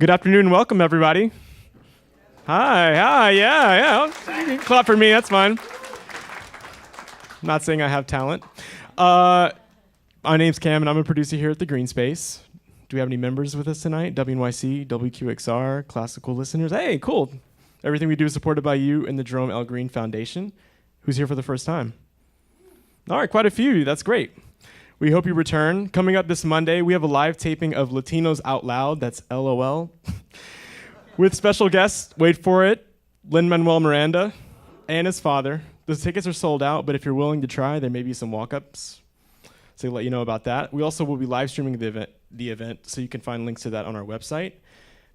Good afternoon and welcome, everybody. Hi, yeah. You can clap for me, that's fine. I'm not saying I have talent. My name's Cam, and I'm a producer here at the Green Space. Do we have any members with us tonight? WNYC, WQXR, classical listeners? Hey, cool. Everything we do is supported by you and the Jerome L. Green Foundation. Who's here for the first time? All right, quite a few. That's great. We hope you return. Coming up this Monday, we have a live taping of Latinos Out Loud, that's LOL, with special guests, wait for it, Lin-Manuel Miranda and his father. The tickets are sold out, but if you're willing to try, there may be some walk-ups. So I'll let you know about that. We also will be live streaming the event, so you can find links to that on our website.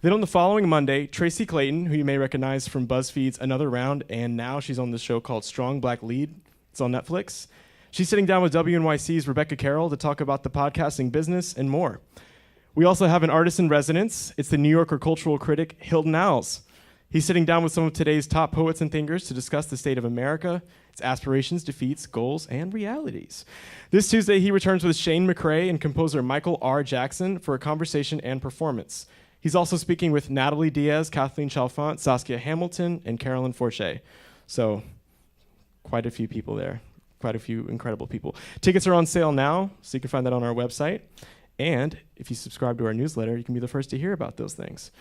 Then on the following Monday, Tracy Clayton, who you may recognize from BuzzFeed's Another Round, and now she's on this show called Strong Black Lead. It's on Netflix. She's sitting down with WNYC's Rebecca Carroll to talk about the podcasting business and more. We also have an artist in residence. It's the New Yorker cultural critic, Hilton Owls. He's sitting down with some of today's top poets and thinkers to discuss the state of America, its aspirations, defeats, goals, and realities. This Tuesday, he returns with Shane McRae and composer Michael R. Jackson for a conversation and performance. He's also speaking with Natalie Diaz, Kathleen Chalfant, Saskia Hamilton, and Carolyn Forche. So, quite a few people there. Quite a few incredible people. Tickets are on sale now, so you can find that on our website. And if you subscribe to our newsletter, you can be the first to hear about those things.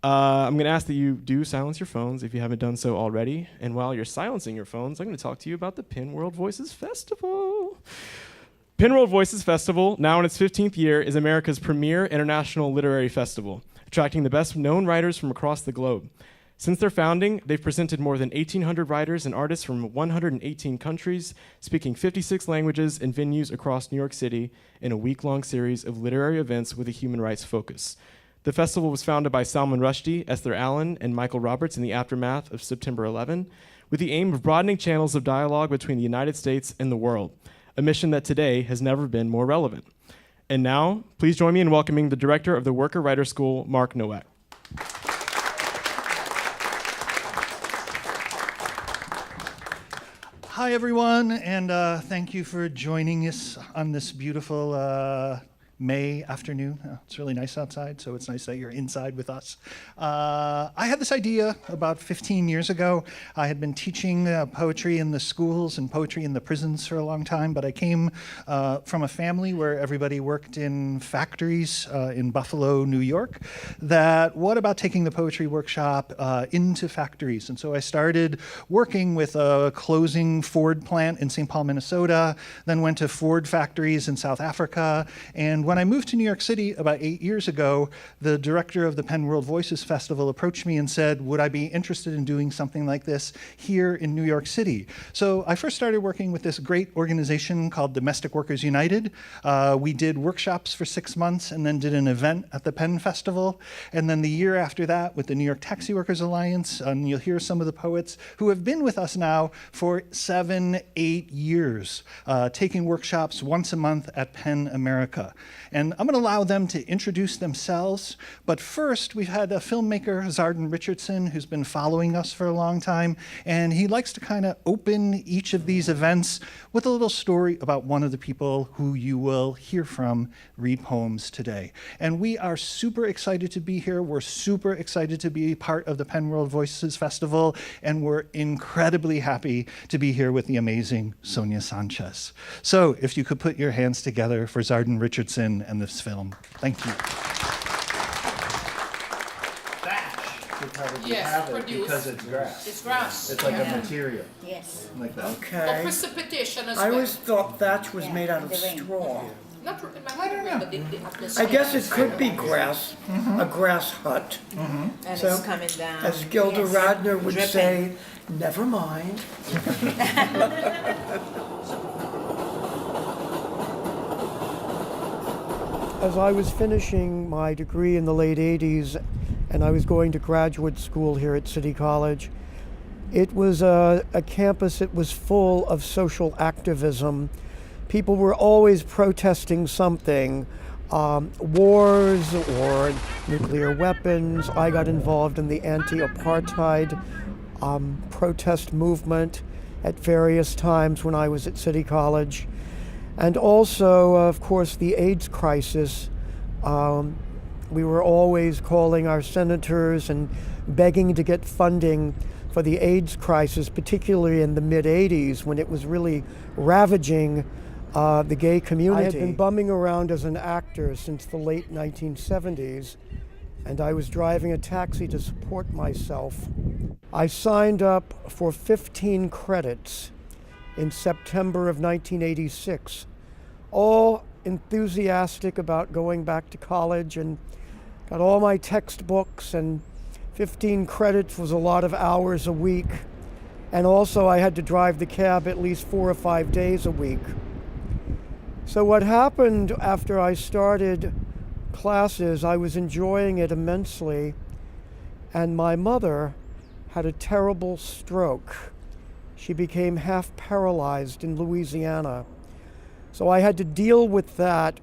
I'm going to ask that you do silence your phones if you haven't done so already. And while you're silencing your phones, I'm going to talk to you about the Penn World Voices Festival. Penn World Voices Festival, now in its 15th year, is America's premier international literary festival, attracting the best-known writers from across the globe. Since their founding, they've presented more than 1,800 writers and artists from 118 countries, speaking 56 languages in venues across New York City in a week-long series of literary events with a human rights focus. The festival was founded by Salman Rushdie, Esther Allen, and Michael Roberts in the aftermath of September 11, with the aim of broadening channels of dialogue between the United States and the world, a mission that today has never been more relevant. And now, please join me in welcoming the director of the Worker Writer School, Mark Nowak. Hi, everyone, and thank you for joining us on this beautiful May afternoon. It's really nice outside, so it's nice that you're inside with us. I had this idea about 15 years ago. I had been teaching poetry in the schools and poetry in the prisons for a long time, but I came from a family where everybody worked in factories in Buffalo, New York, that what about taking the poetry workshop into factories? And so I started working with a closing Ford plant in St. Paul, Minnesota, then went to Ford factories in South Africa, and when I moved to New York City about 8 years ago, the director of the Penn World Voices Festival approached me and said, would I be interested in doing something like this here in New York City? So I first started working with this great organization called Domestic Workers United. We did workshops for 6 months and then did an event at the Penn Festival. And then the year after that with the New York Taxi Workers Alliance, and you'll hear some of the poets who have been with us now for 7-8 years, taking workshops once a month at Penn America. And I'm going to allow them to introduce themselves. But first, we've had a filmmaker, Zardon Richardson, who's been following us for a long time. And he likes to kind of open each of these events with a little story about one of the people who you will hear from read poems today. And we are super excited to be here. We're super excited to be part of the Penn World Voices Festival. And we're incredibly happy to be here with the amazing Sonia Sanchez. So if you could put your hands together for Zardon Richardson and this film. Thank you. Thatch would probably have it because it's grass. It's grass. It's like a material. Yes. Like that. Or Okay. precipitation as I well. always thought thatch was made out of the rain. straw. Not I don't know. But I guess it could be grass, a grass hut. And So, it's coming down. As Gilda Yes. Radner would Dripping. say, never mind. As I was finishing my degree in the late 80s and I was going to graduate school here at City College, it was a campus that was full of social activism. People were always protesting something, wars or nuclear weapons. I got involved in the anti-apartheid protest movement at various times when I was at City College. And also, of course, the AIDS crisis We were always calling our senators and begging to get funding for the AIDS crisis, particularly in the mid-'80s when it was really ravaging the gay community. I had been bumming around as an actor since the late 1970s, and I was driving a taxi to support myself. I signed up for 15 credits in September of 1986, all enthusiastic about going back to college, and got all my textbooks, and 15 credits was a lot of hours a week. And also I had to drive the cab at least 4 or 5 days a week. So what happened after I started classes, I was enjoying it immensely, and my mother had a terrible stroke. She became half paralyzed in Louisiana. So I had to deal with that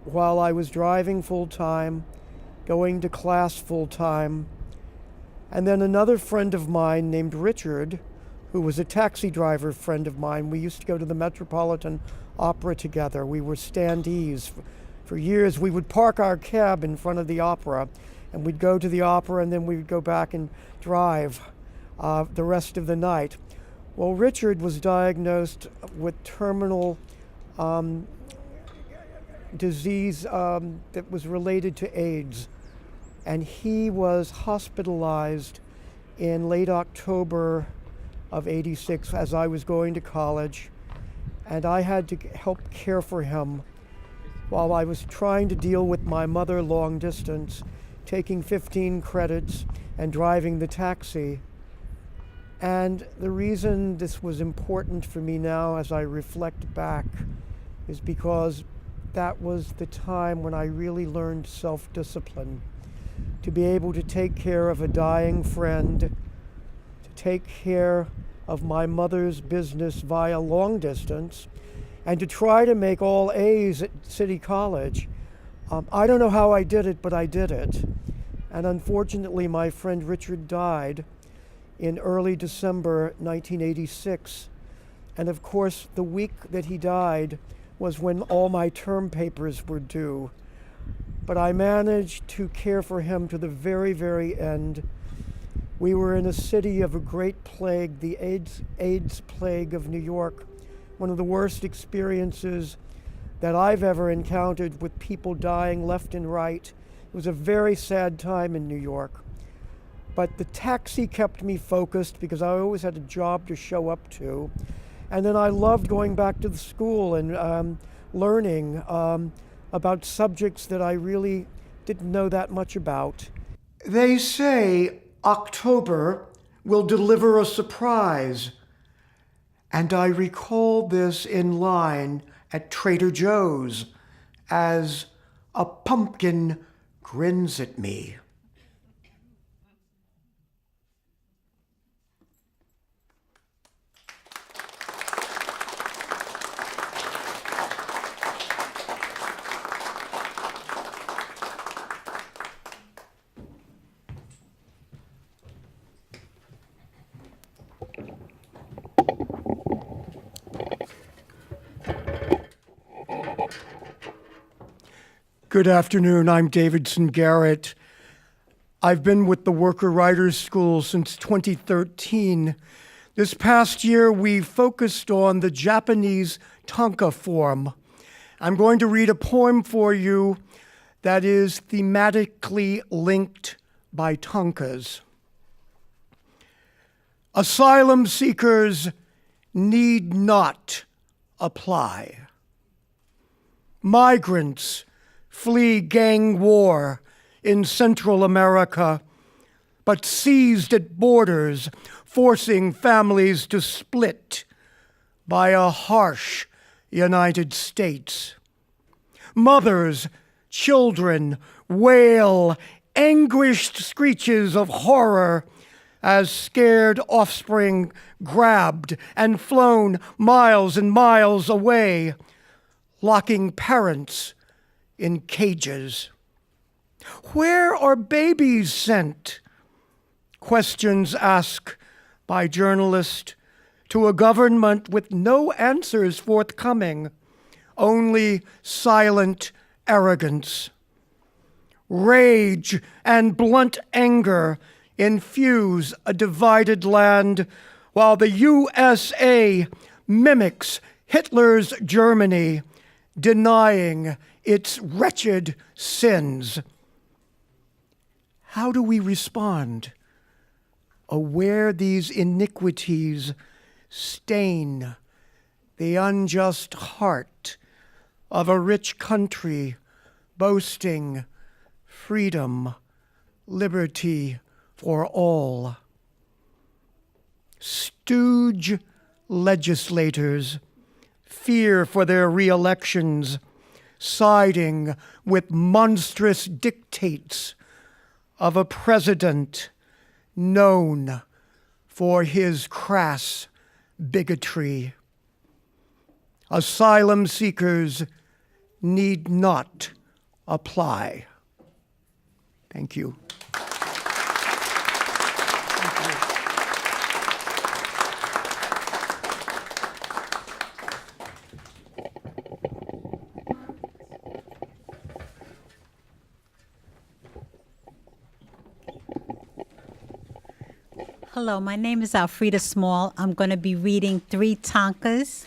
while I was driving full-time, going to class full-time. And then another friend of mine named Richard, who was a taxi driver friend of mine, we used to go to the Metropolitan Opera together. We were standees. For years, we would park our cab in front of the opera, and we'd go to the opera, and then we'd go back and drive the rest of the night. Well, Richard was diagnosed with terminal disease that was related to AIDS, and he was hospitalized in late October of '86 as I was going to college, and I had to help care for him while I was trying to deal with my mother long distance, taking 15 credits and driving the taxi. And the reason this was important for me now as I reflect back is because that was the time when I really learned self-discipline, to be able to take care of a dying friend, to take care of my mother's business via long distance, and to try to make all A's at City College. I don't know how I did it, but I did it. And unfortunately, my friend Richard died in early December 1986. And of course, the week that he died was when all my term papers were due. But I managed to care for him to the very, very end. We were in a city of a great plague, the AIDS plague of New York, one of the worst experiences that I've ever encountered, with people dying left and right. It was a very sad time in New York. But the taxi kept me focused because I always had a job to show up to. And then I loved going back to the school and learning about subjects that I really didn't know that much about. They say October will deliver a surprise. And I recall this in line at Trader Joe's as a pumpkin grins at me. Good afternoon, I'm Davidson Garrett. I've been with the Worker Writers School since 2013. This past year, we focused on the Japanese tanka form. I'm going to read a poem for you that is thematically linked by tankas. Asylum seekers need not apply. Migrants flee gang war in Central America, but seized at borders, forcing families to split by a harsh United States. Mothers, children wail anguished screeches of horror as scared offspring grabbed and flown miles and miles away, locking parents in cages. Where are babies sent? Questions asked by journalists to a government with no answers forthcoming, only silent arrogance. Rage and blunt anger infuse a divided land, while the USA mimics Hitler's Germany, denying its wretched sins. How do we respond, aware these iniquities stain the unjust heart of a rich country boasting freedom, liberty for all? Stooge legislators fear for their re-elections, siding with monstrous dictates of a president known for his crass bigotry. Asylum seekers need not apply. Thank you. Hello, my name is Alfreda Small. I'm going to be reading 3 tankas.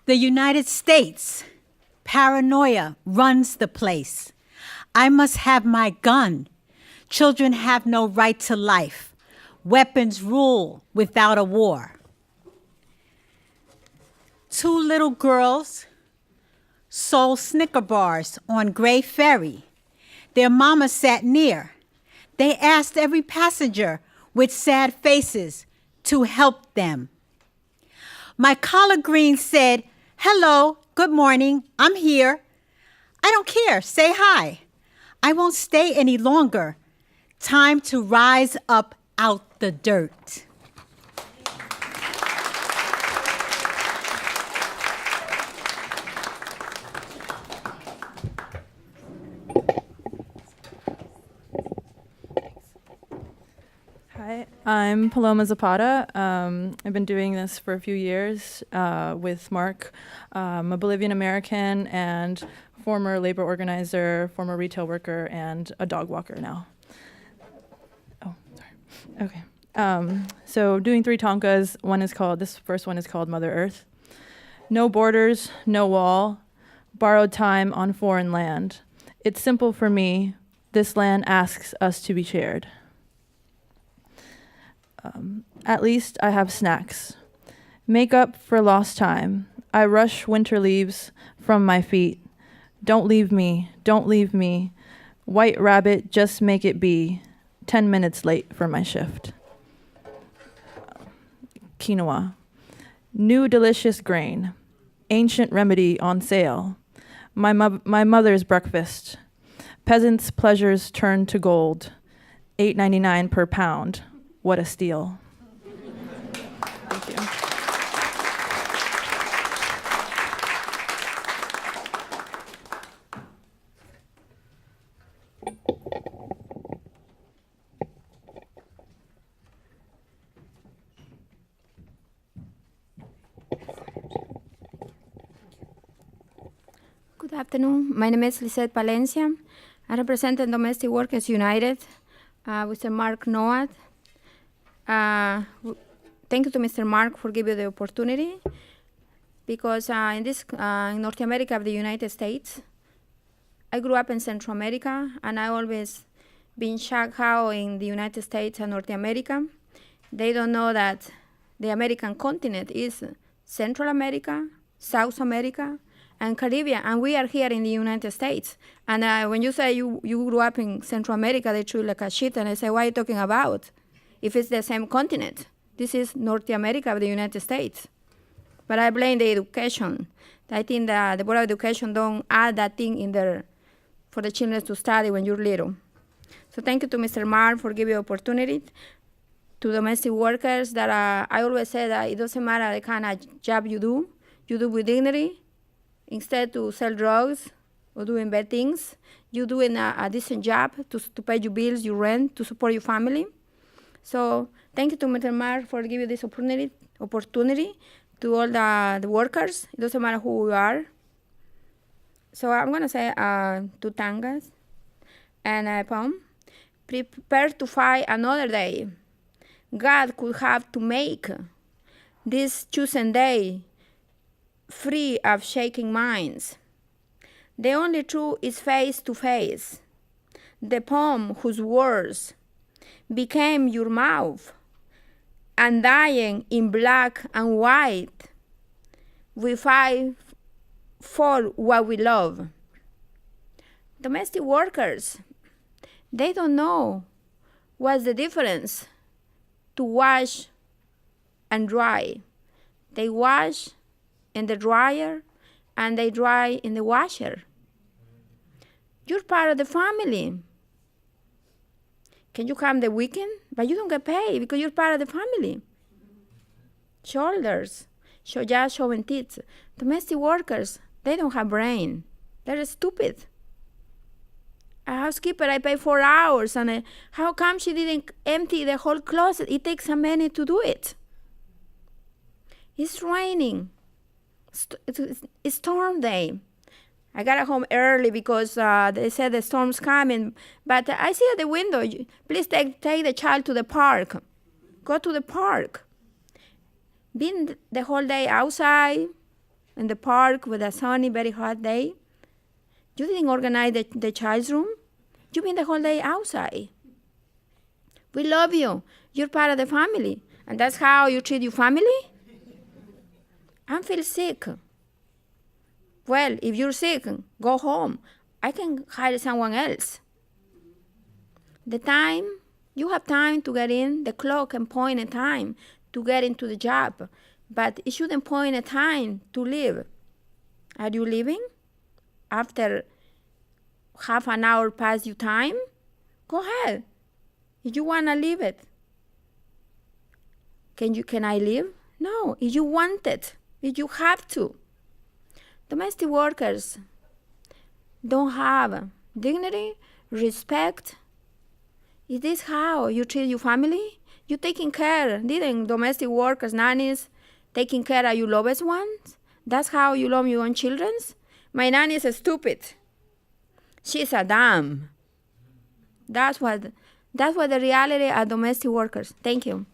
The United States, paranoia runs the place. I must have my gun. Children have no right to life. Weapons rule without a war. 2 little girls sold Snicker bars on Gray Ferry. Their mama sat near. They asked every passenger with sad faces to help them. My collard green said, "Hello, good morning, I'm here. I don't care, say hi. I won't stay any longer. Time to rise up out the dirt." Hi, I'm Paloma Zapata. I've been doing this for a few years with Mark. I'm a Bolivian American and former labor organizer, former retail worker, and a dog walker now. Oh, sorry. Okay. So doing 3 tankas. This first one is called Mother Earth. No borders, no wall, borrowed time on foreign land. It's simple for me. This land asks us to be shared. At least I have snacks. Make up for lost time. I rush winter leaves from my feet. Don't leave me, don't leave me. White rabbit, just make it be. 10 minutes late for my shift. Quinoa. New delicious grain. Ancient remedy on sale. My mother's breakfast. Peasants' pleasures turn to gold. $8.99 per pound. What a steal. Thank you. Good afternoon. My name is Lisette Palencia. I represent the Domestic Workers United with Mr. Mark Nowak. Thank you to Mr. Mark for giving the opportunity, because in North America of the United States, I grew up in Central America, and I always been shocked how in the United States and North America, they don't know that the American continent is Central America, South America, and Caribbean, and we are here in the United States. And when you say you grew up in Central America, they treat you like a shit, and I say, what are you talking about? If it's the same continent. This is North America of the United States. But I blame the education. I think that the Board of Education don't add that thing in there for the children to study when you're little. So thank you to Mr. Mark for giving opportunity to domestic workers that I always say that it doesn't matter the kind of job you do with dignity. Instead to sell drugs or doing bad things, you're doing a decent job to pay your bills, your rent, to support your family. So thank you to Mr. Mark for giving this opportunity to all the workers. It doesn't matter who you are. So I'm going to say two tangas and a poem. Prepare to fight another day. God could have to make this chosen day free of shaking minds. The only truth is face to face. The poem whose words became your mouth, and dying in black and white, we fight for what we love. Domestic workers, they don't know what's the difference to wash and dry. They wash in the dryer and they dry in the washer. You're part of the family. Can you come the weekend? But you don't get paid because you're part of the family. Shoulders, just showing teeth. Domestic workers, they don't have brain. They're stupid. A housekeeper, I pay 4 hours, and how come she didn't empty the whole closet? It takes a minute to do it. It's raining. It's storm day. I got home early because they said the storm's coming. But I see at the window, please take the child to the park. Go to the park. Being the whole day outside in the park with a sunny, very hot day. You didn't organize the child's room. You've been the whole day outside. We love you. You're part of the family. And that's how you treat your family? I feel sick. Well, if you're sick, go home. I can hire someone else. You have time to get in. The clock and point a time to get into the job. But it shouldn't point a time to leave. Are you leaving? After half an hour past your time? Go ahead. If you want to leave it. Can I leave? No. If you want it. If you have to. Domestic workers don't have dignity, respect. Is this how you treat your family? You taking care, didn't domestic workers, nannies, taking care of your loved ones? That's how you love your own children? My nanny is stupid. She's a dumb. That's what the reality of domestic workers. Thank you.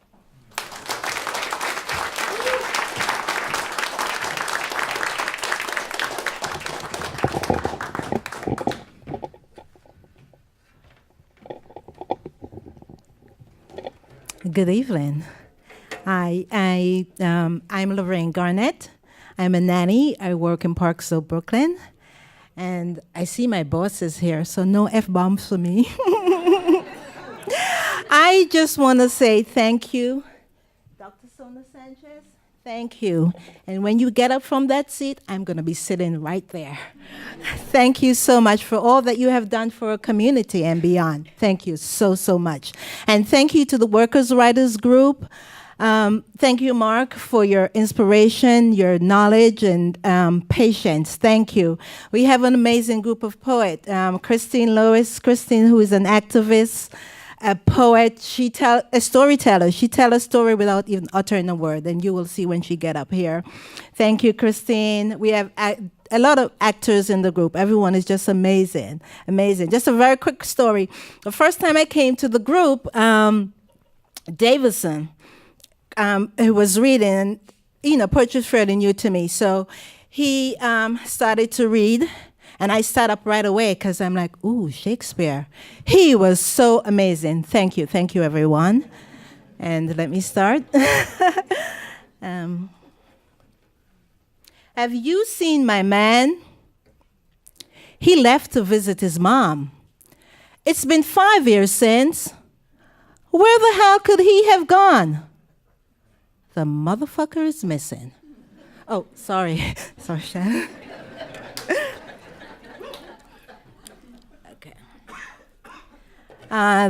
Good evening. I'm Lorraine Garnett. I'm a nanny. I work in Parksville, Brooklyn. And I see my boss is here, so no F-bombs for me. I just want to say thank you, Dr. Sonia Sanchez. Thank you. And when you get up from that seat, I'm going to be sitting right there. Thank you so much for all that you have done for our community and beyond. Thank you so, so much. And thank you to the Workers' Writers Group. Thank you, Mark, for your inspiration, your knowledge, and patience. Thank you. We have an amazing group of poets. Christine Lewis, who is an activist, a poet, a storyteller. She tells a story without even uttering a word, and you will see when she get up here. Thank you, Christine. We have a lot of actors in the group. Everyone is just amazing, amazing. Just a very quick story. The first time I came to the group, Davison, who was reading, poetry is fairly new to me. So he started to read, and I sat up right away because I'm like, ooh, Shakespeare. He was so amazing. Thank you, everyone. And let me start. Have you seen my man? He left to visit his mom. It's been 5 years since. Where the hell could he have gone? The motherfucker is missing. Oh, sorry. Sorry, Shannon. Okay.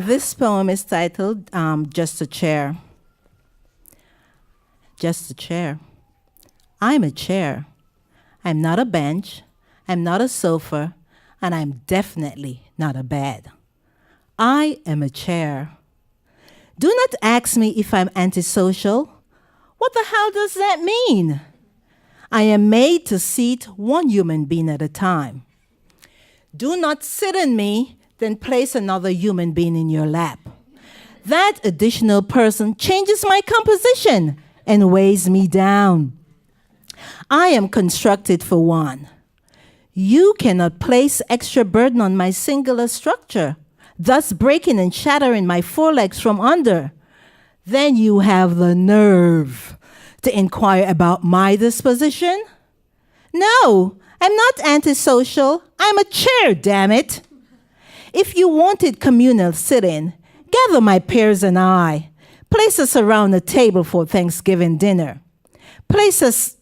This poem is titled Just a Chair. Just a chair. I'm a chair. I'm not a bench. I'm not a sofa. And I'm definitely not a bed. I am a chair. Do not ask me if I'm antisocial. What the hell does that mean? I am made to seat one human being at a time. Do not sit in me, then place another human being in your lap. That additional person changes my composition and weighs me down. I am constructed for one. You cannot place extra burden on my singular structure, thus breaking and shattering my forelegs from under. Then you have the nerve to inquire about my disposition? No, I'm not antisocial. I'm a chair, damn it. If you wanted communal sitting, gather my peers and I. Place us around a table for Thanksgiving dinner. Place us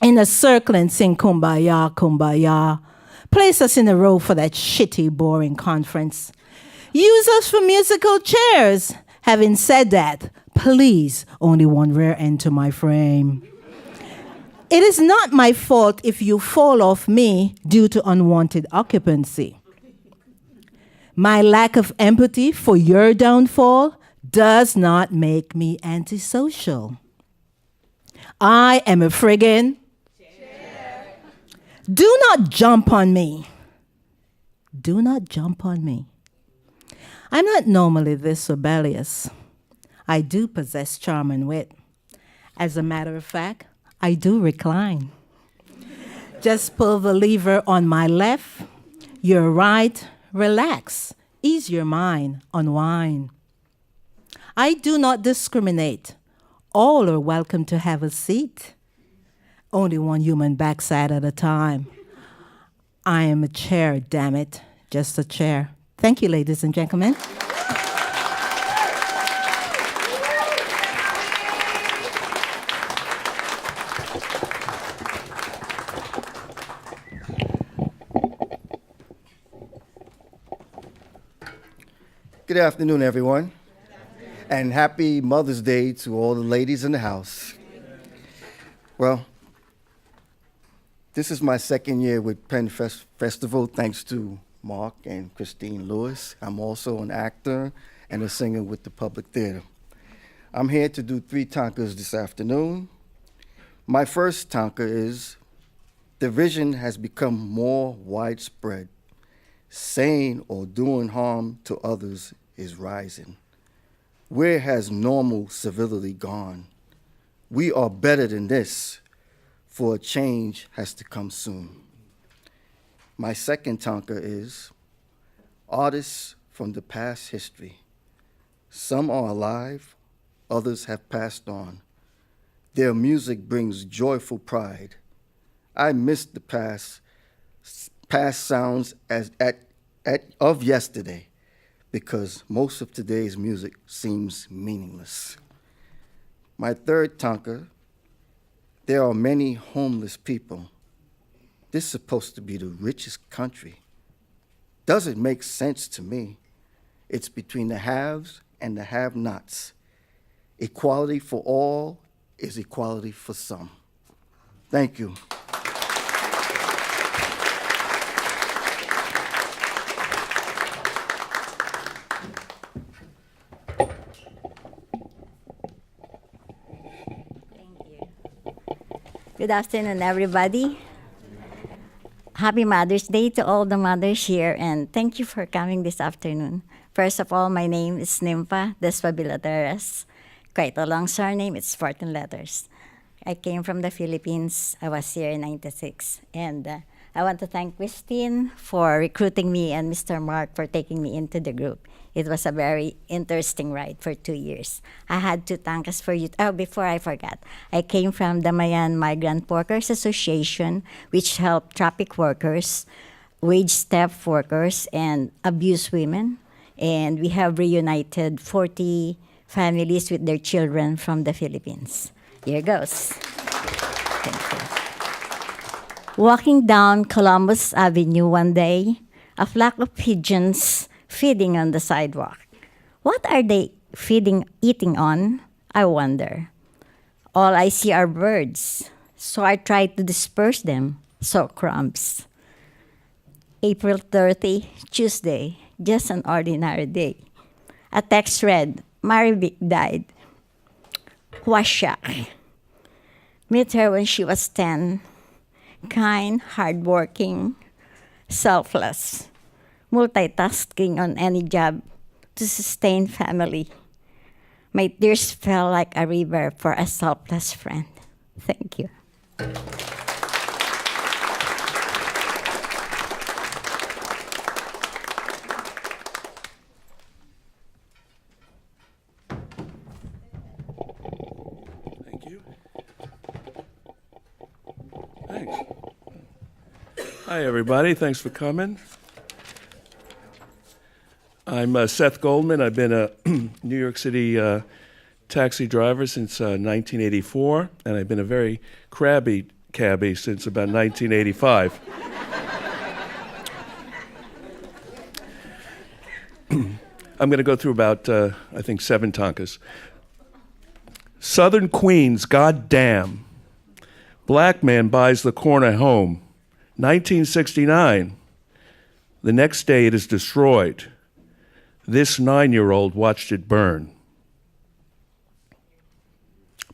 in a circle and sing kumbaya, kumbaya. Place us in a row for that shitty, boring conference. Use us for musical chairs. Having said that, please, only one rear end to my frame. It is not my fault if you fall off me due to unwanted occupancy. My lack of empathy for your downfall does not make me antisocial. I am a friggin' chair. Do not jump on me. Do not jump on me. I'm not normally this rebellious. I do possess charm and wit. As a matter of fact, I do recline. Just pull the lever on my left, your right, relax, ease your mind, unwind. I do not discriminate. All are welcome to have a seat. Only one human backside at a time. I am a chair, damn it, just a chair. Thank you, ladies and gentlemen. Good afternoon, everyone. And happy Mother's Day to all the ladies in the house. Well, this is my second year with Penn Festival, thanks to Mark and Christine Lewis. I'm also an actor and a singer with the Public Theater. I'm here to do 3 tankas this afternoon. My first tanka is, division has become more widespread. Saying or doing harm to others is rising. Where has normal civility gone? We are better than this, for a change has to come soon. My second tanka is, artists from the past history. Some are alive, others have passed on. Their music brings joyful pride. I miss the past sounds of yesterday, because most of today's music seems meaningless. My third tanka, there are many homeless people. This is supposed to be the richest country. Doesn't make sense to me. It's between the haves and the have-nots. Equality for all is equality for some. Thank you. Good afternoon, everybody. Happy Mother's Day to all the mothers here, and thank you for coming this afternoon. First of all, my name is Nympha Despabilateras. Quite a long surname, it's 14 letters. I came from the Philippines. I was here in 96. And I want to thank Christine for recruiting me and Mr. Mark for taking me into the group. It was a very interesting ride for 2 years. I had 2 tankas for you. Oh, before I forgot, I came from the Mayan Migrant Workers Association, which helped traffic workers, wage theft workers, and abused women. And we have reunited 40 families with their children from the Philippines. Here goes. Thank you. Walking down Columbus Avenue one day, a flock of pigeons feeding on the sidewalk. What are they eating on? I wonder. All I see are birds, so I try to disperse them, so crumbs. April 30, Tuesday, just an ordinary day. A text read, Marivic died. Wasyak. Met her when she was 10. Kind, hardworking, selfless, multitasking on any job to sustain family. My tears fell like a river for a selfless friend. Thank you. Thank you. Thanks. Hi, everybody. Thanks for coming. I'm Seth Goldman. I've been a New York City taxi driver since 1984, and I've been a very crabby cabbie since about 1985. I'm going to go through about, I think, 7 tankas. Southern Queens, goddamn. Black man buys the corner home. 1969. The next day it is destroyed. This 9-year-old watched it burn.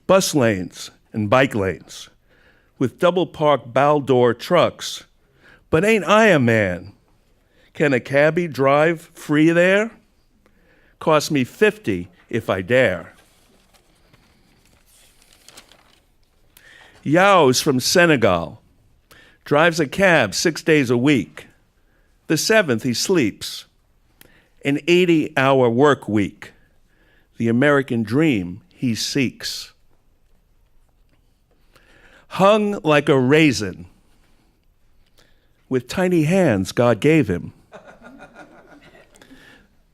Bus lanes and bike lanes with double-parked bow-door trucks. But ain't I a man? Can a cabbie drive free there? Cost me $50 if I dare. Yao's from Senegal. Drives a cab 6 days a week. The 7th he sleeps. An 80-hour work week, the American dream he seeks. Hung like a raisin, with tiny hands God gave him.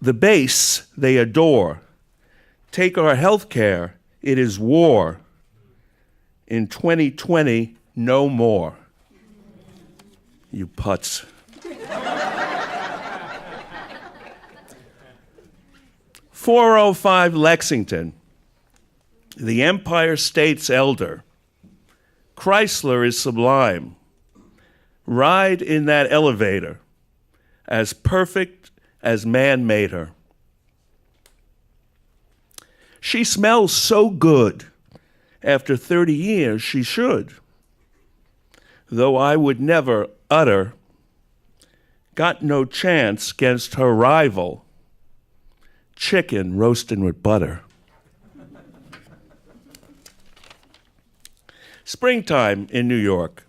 The base they adore. Take our health care, it is war. In 2020, no more. You putz. 405 Lexington, the Empire State's elder. Chrysler is sublime. Ride in that elevator, as perfect as man made her. She smells so good. After 30 years, she should. Though I would never utter, got no chance against her rival, chicken roasting with butter. Springtime in New York.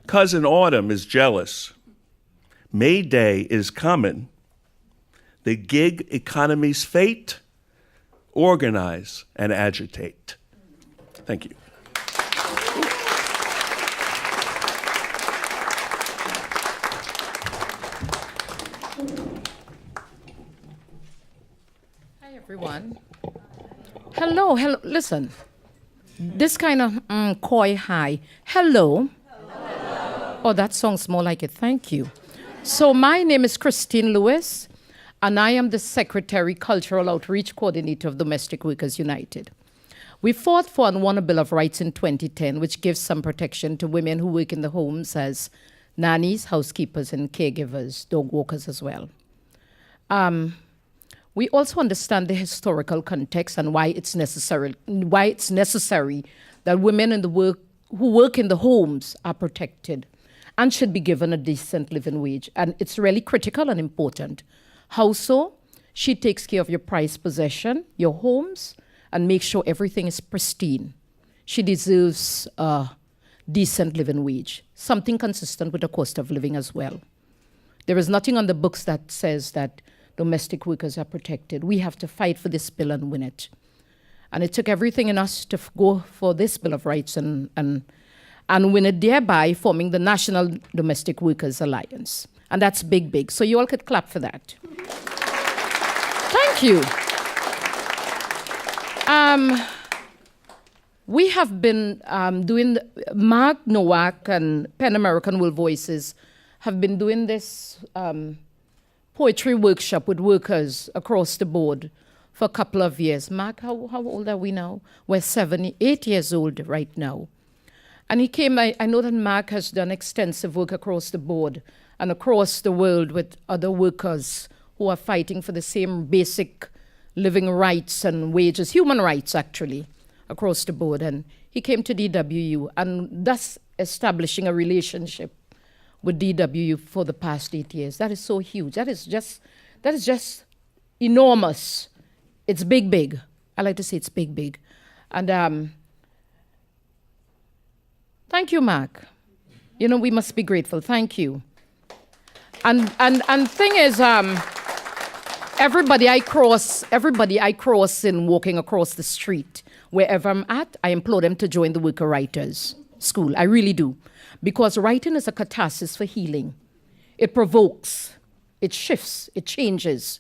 Cousin Autumn is jealous. May Day is coming. The gig economy's fate, organize and agitate. Thank you. Everyone. Hello. Listen. This kind of coy hi. Hello. Oh, that sounds more like it. Thank you. So my name is Christine Lewis, and I am the Secretary, Cultural Outreach Coordinator of Domestic Workers United. We fought for and won a Bill of Rights in 2010, which gives some protection to women who work in the homes as nannies, housekeepers, and caregivers, dog walkers as well. We also understand the historical context and why it's necessary that women who work in the homes are protected and should be given a decent living wage. And it's really critical and important. How so? She takes care of your prized possession, your homes, and makes sure everything is pristine. She deserves a decent living wage, something consistent with the cost of living as well. There is nothing on the books that says that domestic workers are protected. We have to fight for this bill and win it. And it took everything in us to go for this Bill of Rights and win it, thereby forming the National Domestic Workers Alliance. And that's big, big. So you all could clap for that. Thank you. We have been doing, Mark Nowak and Pan American World Voices have been doing this poetry workshop with workers across the board for a couple of years. Mark, how old are we now? We're 8 years old right now. And he came, I know that Mark has done extensive work across the board and across the world with other workers who are fighting for the same basic living rights and wages, human rights actually, across the board. And he came to DWU and thus establishing a relationship with DW for the past 8 years. That is so huge. That is just enormous. It's big, big. I like to say it's big, big. And thank you, Mark. You know, we must be grateful. Thank you. And thing is, everybody I cross in walking across the street, wherever I'm at, I implore them to join the Worker Writers School. I really do. Because writing is a catharsis for healing. It provokes, it shifts, it changes.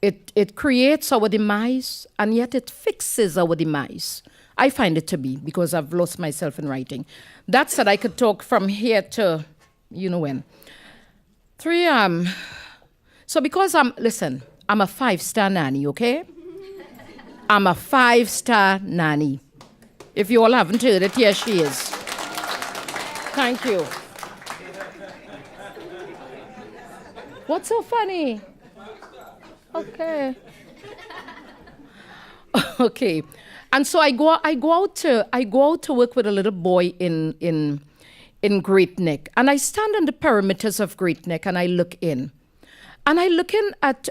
It creates our demise, and yet it fixes our demise. I find it to be, because I've lost myself in writing. That said, I could talk from here to, you know when. So because I'm a 5-star nanny, okay? I'm a 5-star nanny. If you all haven't heard it, here she is. Thank you. What's so funny? Okay. Okay. And so I go out to work with a little boy in Great Neck, and I stand on the perimeters of Great Neck and I look in. And I look in at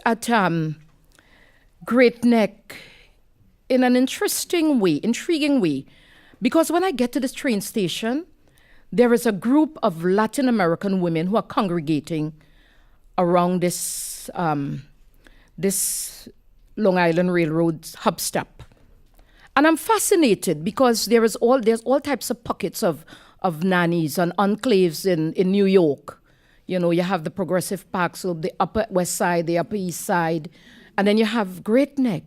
Great Neck in an intriguing way, because when I get to this train station, there is a group of Latin American women who are congregating around this Long Island Railroad hub stop. And I'm fascinated because there's all types of pockets of nannies and enclaves in New York. You know, you have the Progressive Park, so the Upper West Side, the Upper East Side, and then you have Great Neck,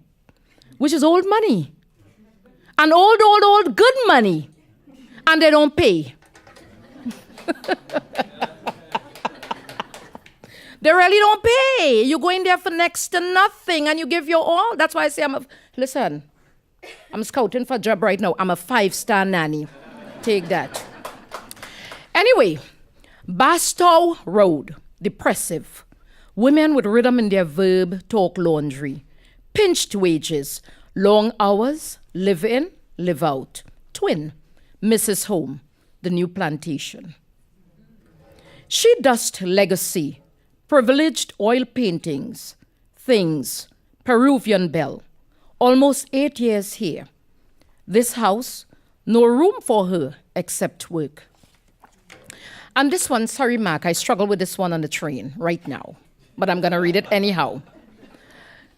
which is old money. And old good money. And they don't pay. They really don't pay. You go in there for next to nothing and you give your all. That's why I say I'm scouting for a job right now. I'm a 5-star nanny. Take that. Anyway, Bastow Road, depressive. Women with rhythm in their verb talk laundry. Pinched wages, long hours, live in, live out. Twin, Mrs. Home, the new plantation. She dust legacy, privileged oil paintings, things, Peruvian belle. Almost 8 years here. This house, no room for her except work. And this one, sorry, Mark, I struggle with this one on the train right now, but I'm going to read it anyhow.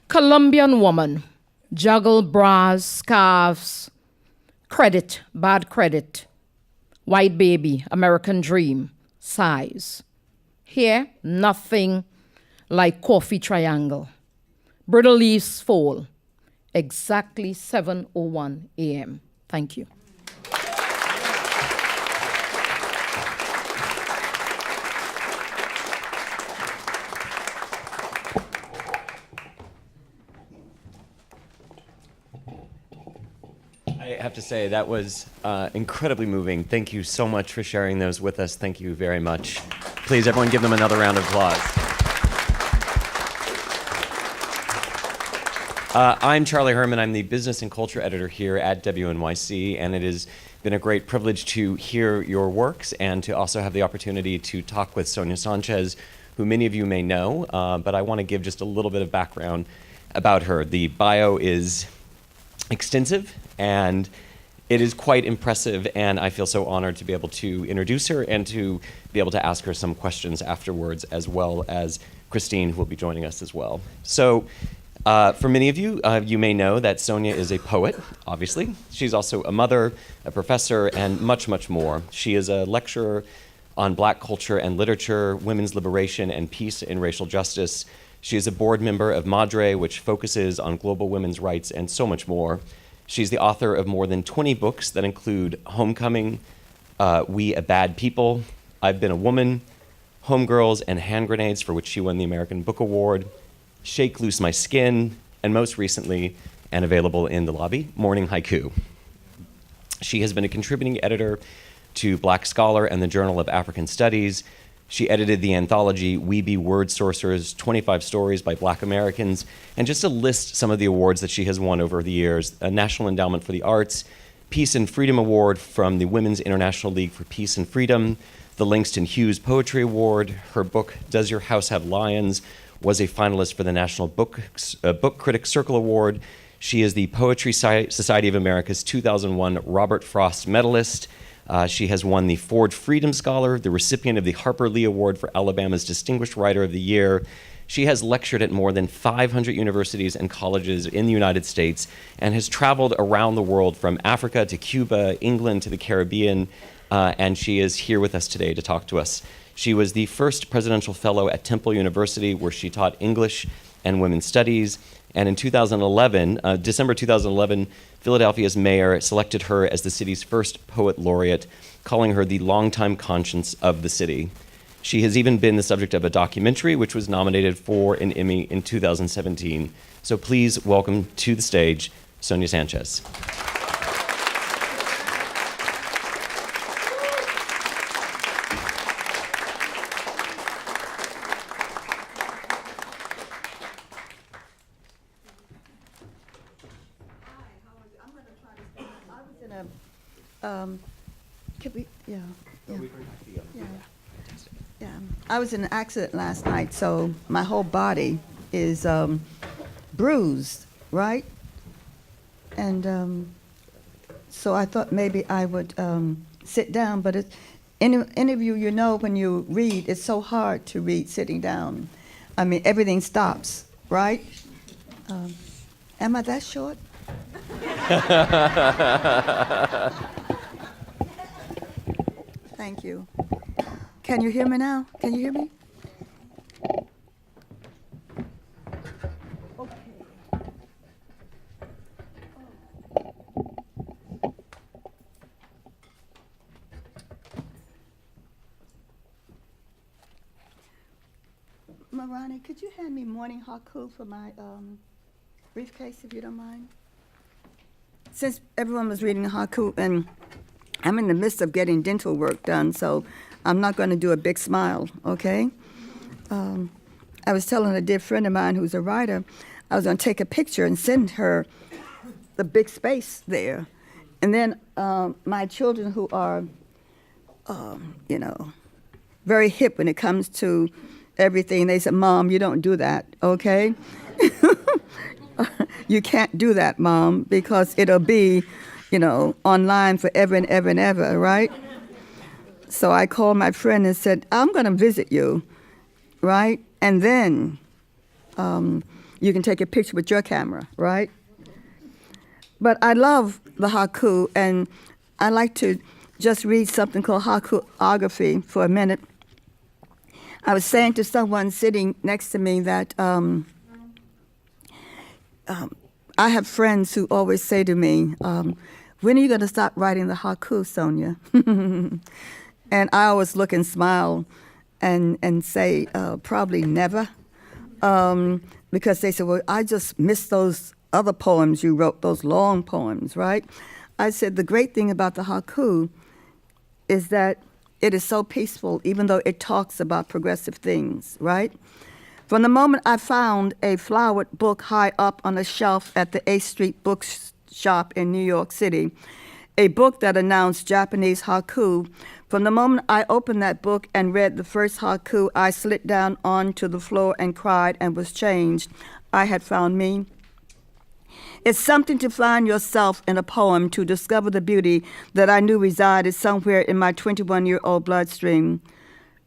Colombian woman, juggle bras, scarves, credit, bad credit, white baby, American dream, size. Here, nothing like coffee triangle. Brittle leaves fall. Exactly 7:01 a.m. Thank you. I have to say that was incredibly moving. Thank you so much for sharing those with us. Thank you very much. Please, everyone, give them another round of applause. I'm Charlie Herman. I'm the business and culture editor here at WNYC, and it has been a great privilege to hear your works and to also have the opportunity to talk with Sonia Sanchez, who many of you may know, but I want to give just a little bit of background about her. The bio is extensive, and it is quite impressive, and I feel so honored to be able to introduce her and to be able to ask her some questions afterwards, as well as Christine, who will be joining us as well. So, for many of you, you may know that Sonia is a poet, obviously. She's also a mother, a professor, and much, much more. She is a lecturer on Black culture and literature, women's liberation, and peace and racial justice. She is a board member of Madre, which focuses on global women's rights, and so much more. She's the author of more than 20 books that include Homecoming, We a Bad People, I've Been a Woman, Homegirls, and Hand Grenades, for which she won the American Book Award, Shake Loose My Skin, and most recently, and available in the lobby, Morning Haiku. She has been a contributing editor to Black Scholar and the Journal of African Studies. She edited the anthology We Be Word Sorcerers, 25 Stories by Black Americans, and just to list some of the awards that she has won over the years: a National Endowment for the Arts, Peace and Freedom Award from the Women's International League for Peace and Freedom, the Langston Hughes Poetry Award. Her book, Does Your House Have Lions?, was a finalist for the National Book Critics Circle Award. She is the Poetry Society of America's 2001 Robert Frost Medalist. She has won the Ford Freedom Scholar, the recipient of the Harper Lee Award for Alabama's Distinguished Writer of the Year. She has lectured at more than 500 universities and colleges in the United States and has traveled around the world from Africa to Cuba, England to the Caribbean, and she is here with us today to talk to us. She was the first presidential fellow at Temple University, where she taught English and women's studies. And in 2011, December 2011, Philadelphia's mayor selected her as the city's first poet laureate, calling her the longtime conscience of the city. She has even been the subject of a documentary, which was nominated for an Emmy in 2017. So please welcome to the stage, Sonia Sanchez. I was in an accident last night, so my whole body is bruised, right? And so I thought maybe I would sit down, but any of you know when you read, it's so hard to read sitting down. I mean, everything stops, right? Am I that short? Thank you. Can you hear me now? Can you hear me? Okay. Marani, could you hand me morning haiku for my briefcase, if you don't mind? Since everyone was reading haiku, and I'm in the midst of getting dental work done, so I'm not going to do a big smile, okay? I was telling a dear friend of mine who's a writer, I was going to take a picture and send her the big space there. And then my children, who are, very hip when it comes to everything, they said, Mom, you don't do that, okay? You can't do that, Mom, because it'll be, online forever and ever and ever, right? So I called my friend and said, I'm going to visit you, right? And then you can take a picture with your camera, right? But I love the haiku, and I like to just read something called haiku-ography for a minute. I was saying to someone sitting next to me that I have friends who always say to me, when are you going to stop writing the haiku, Sonia? And I always look and smile and say, probably never. Because they said, well, I just miss those other poems you wrote, those long poems, right? I said, the great thing about the haiku is that it is so peaceful, even though it talks about progressive things, right? From the moment I found a flowered book high up on a shelf at the 8th Street bookshop in New York City, a book that announced Japanese haiku, from the moment I opened that book and read the first haiku, I slid down onto the floor and cried and was changed. I had found me. It's something to find yourself in a poem, to discover the beauty that I knew resided somewhere in my 21-year-old bloodstream.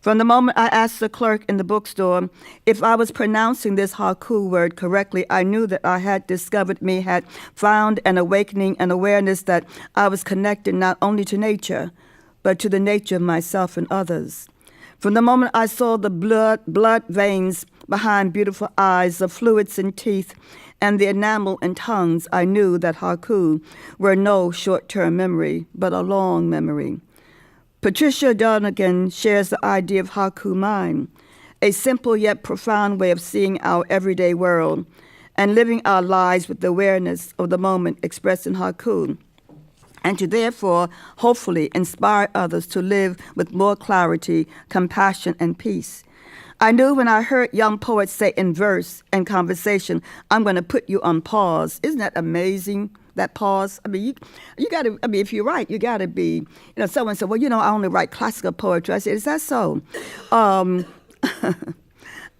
From the moment I asked the clerk in the bookstore if I was pronouncing this haiku word correctly, I knew that I had discovered me, had found an awakening, an awareness that I was connected not only to nature, but to the nature of myself and others. From the moment I saw the blood veins behind beautiful eyes, the fluids in teeth, and the enamel in tongues, I knew that haiku were no short-term memory, but a long memory. Patricia Donegan shares the idea of haiku mind, a simple yet profound way of seeing our everyday world and living our lives with the awareness of the moment expressed in haiku, and to therefore, hopefully, inspire others to live with more clarity, compassion, and peace. I knew when I heard young poets say in verse and conversation, I'm going to put you on pause. Isn't that amazing? that pause. I mean, you got to, I mean, if you write, you got to be, someone said, well, I only write classical poetry. I said, is that so?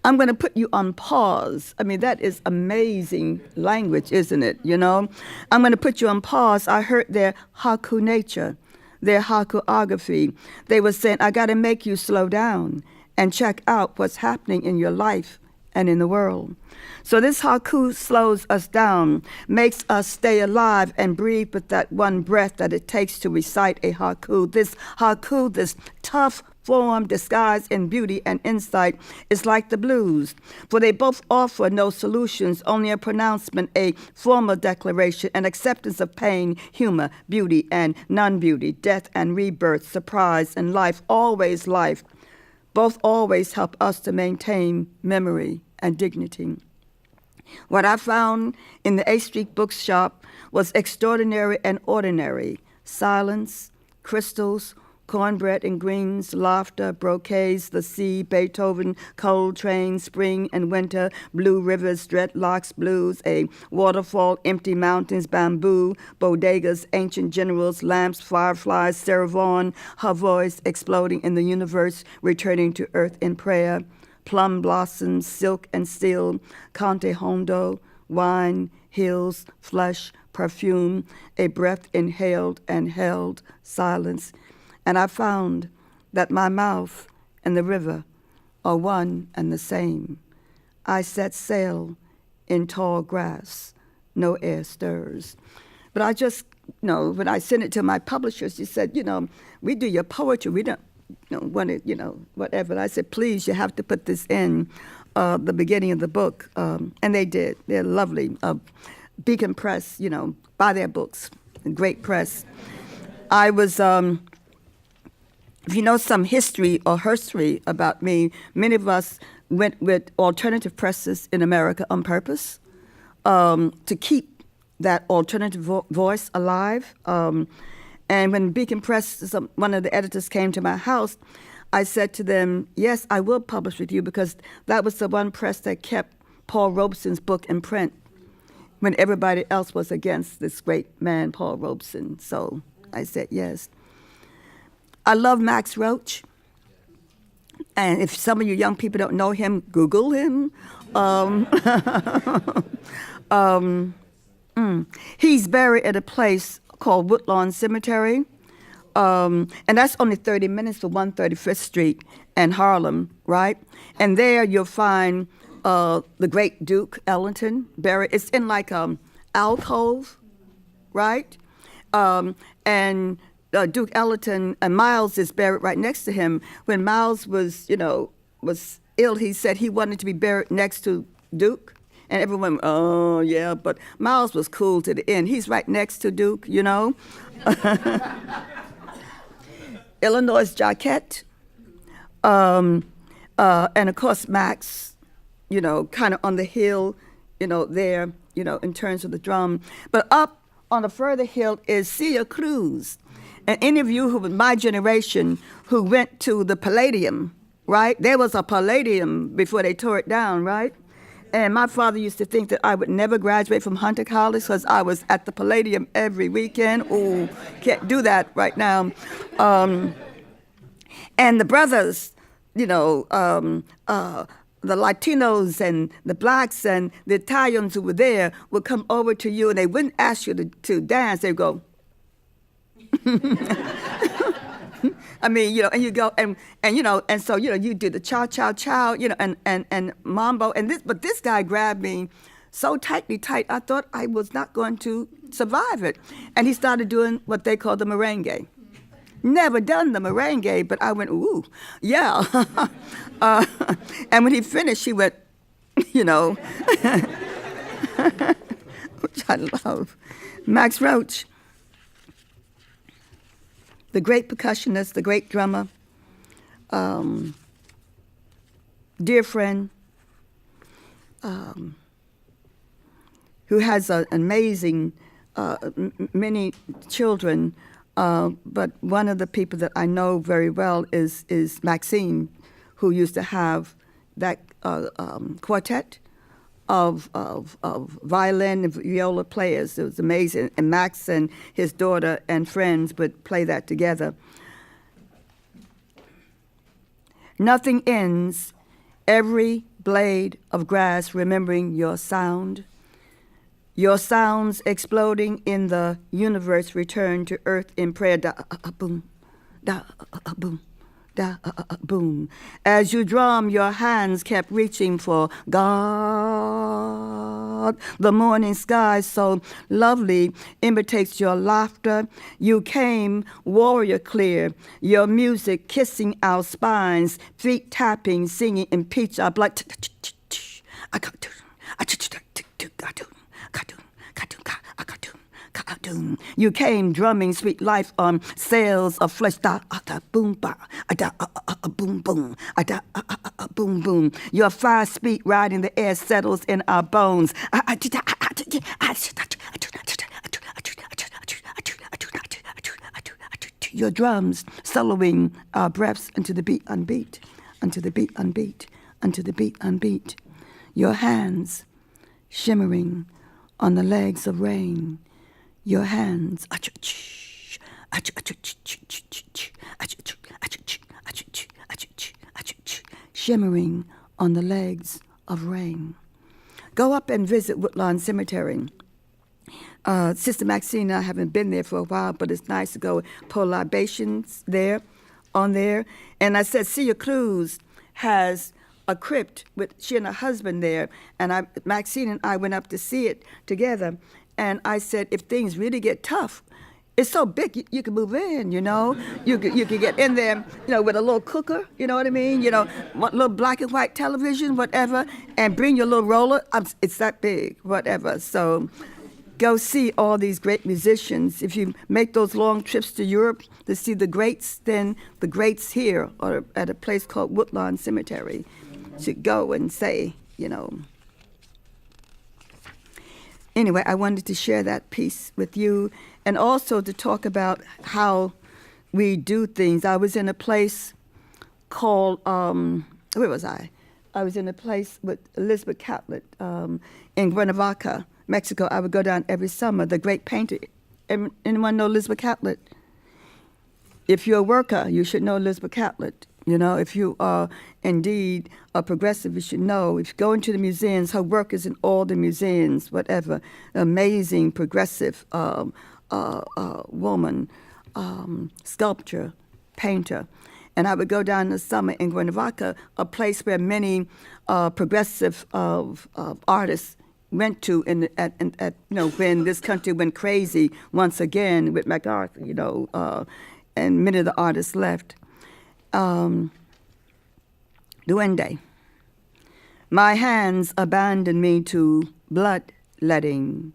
I'm going to put you on pause. I mean, that is amazing language, isn't it? I'm going to put you on pause. I heard their haiku nature, their haiku-ography. They were saying, I got to make you slow down and check out what's happening in your life and in the world. So this haiku slows us down, makes us stay alive and breathe with that one breath that it takes to recite a haiku. This haiku, this tough form disguised in beauty and insight, is like the blues, for they both offer no solutions, only a pronouncement, a formal declaration, an acceptance of pain, humor, beauty and non-beauty, death and rebirth, surprise and life, always life. Both always help us to maintain memory and dignity. What I found in the A Street bookshop was extraordinary and ordinary: silence, crystals, cornbread and greens, laughter, brocades, the sea, Beethoven, coal train, spring and winter, blue rivers, dreadlocks, blues, a waterfall, empty mountains, bamboo, bodegas, ancient generals, lamps, fireflies, Sarah Vaughan, her voice exploding in the universe, returning to earth in prayer, plum blossoms, silk and steel, Conte Hondo, wine, hills, flesh, perfume, a breath inhaled and held, silence. And I found that my mouth and the river are one and the same. I set sail in tall grass, no air stirs. But I just, when I sent it to my publishers, she said, we do your poetry, we don't want it, whatever. And I said, please, you have to put this in the beginning of the book. And they did. They're lovely. Beacon Press, buy their books, great press. I was... If you know some history or herstory about me, many of us went with alternative presses in America on purpose to keep that alternative voice alive. And when Beacon Press, one of the editors came to my house, I said to them, yes, I will publish with you, because that was the one press that kept Paul Robeson's book in print when everybody else was against this great man, Paul Robeson. So I said yes. I love Max Roach, and if some of you young people don't know him, Google him. He's buried at a place called Woodlawn Cemetery, and that's only 30 minutes from 135th Street and Harlem, right? And there you'll find the great Duke Ellington buried. It's in like alcove, right? And Duke Ellington, and Miles is buried right next to him. When Miles was ill, he said he wanted to be buried next to Duke. And everyone went, oh, yeah, but Miles was cool to the end. He's right next to Duke, Illinois Jacket. And, of course, Max, kind of on the hill, there, in terms of the drum. But up on the further hill is Celia Cruz. And any of you who was my generation who went to the Palladium, right? There was a Palladium before they tore it down, right? And my father used to think that I would never graduate from Hunter College because I was at the Palladium every weekend. Ooh, can't do that right now. And the brothers, the Latinos and the blacks and the Italians who were there would come over to you, and they wouldn't ask you to dance. They'd go, I mean, and you go and so you do the cha cha cha, and mambo, but this guy grabbed me so tightly tight, I thought I was not going to survive it, and he started doing what they call the merengue. Never done the merengue, but I went, ooh, yeah. And when he finished, he went, which I love. Max Roach, the great percussionist, the great drummer, dear friend, who has an amazing, many children, but one of the people that I know very well is Maxine, who used to have that quartet of violin and viola players. It was amazing. And Max and his daughter and friends would play that together. Nothing ends, every blade of grass remembering your sound. Your sounds exploding in the universe return to earth in prayer. Da-boom, da-boom, da-boom. As you drum, your hands kept reaching for God. The morning sky so lovely imitates your laughter. You came warrior clear, your music kissing our spines, feet tapping, singing in pitch up like you came drumming sweet life on sails of flesh. Da da boom ba, da boom boom, da boom boom. Your fast beat riding the air settles in our bones. Your drums soloing our breaths into the beat unbeat, unto the beat unbeat, unto the beat unbeat. Your hands shimmering on the legs of rain. Your hands shimmering on the legs of rain. Go up and visit Woodlawn Cemetery. Sister Maxine and I haven't been there for a while, but it's nice to go pour libations there, on there. And I said, Celia Cruz has a crypt with she and her husband there, and Maxine and I went up to see it together. And I said, if things really get tough, it's so big, you can move in, you know. You could get in there, you know, with a little cooker, you know what I mean? You know, one little black and white television, whatever, and bring your little roller. It's that big, whatever. So go see all these great musicians. If you make those long trips to Europe to see the greats, then the greats here are at a place called Woodlawn Cemetery. You should go and say, you know. Anyway, I wanted to share that piece with you and also to talk about how we do things. I was in a place called, where was I? I was in a place with Elizabeth Catlett in Cuernavaca, Mexico. I would go down every summer, the great painter. Anyone know Elizabeth Catlett? If you're a worker, you should know Elizabeth Catlett. You know, if you are indeed a progressive, you should know. If you go into the museums, her work is in all the museums, whatever. Amazing progressive woman, sculptor, painter. And I would go down in the summer in Cuernavaca, a place where many progressive artists went to at you know, when this country went crazy once again with MacArthur, you know, and many of the artists left. Duende. My hands abandon me to bloodletting.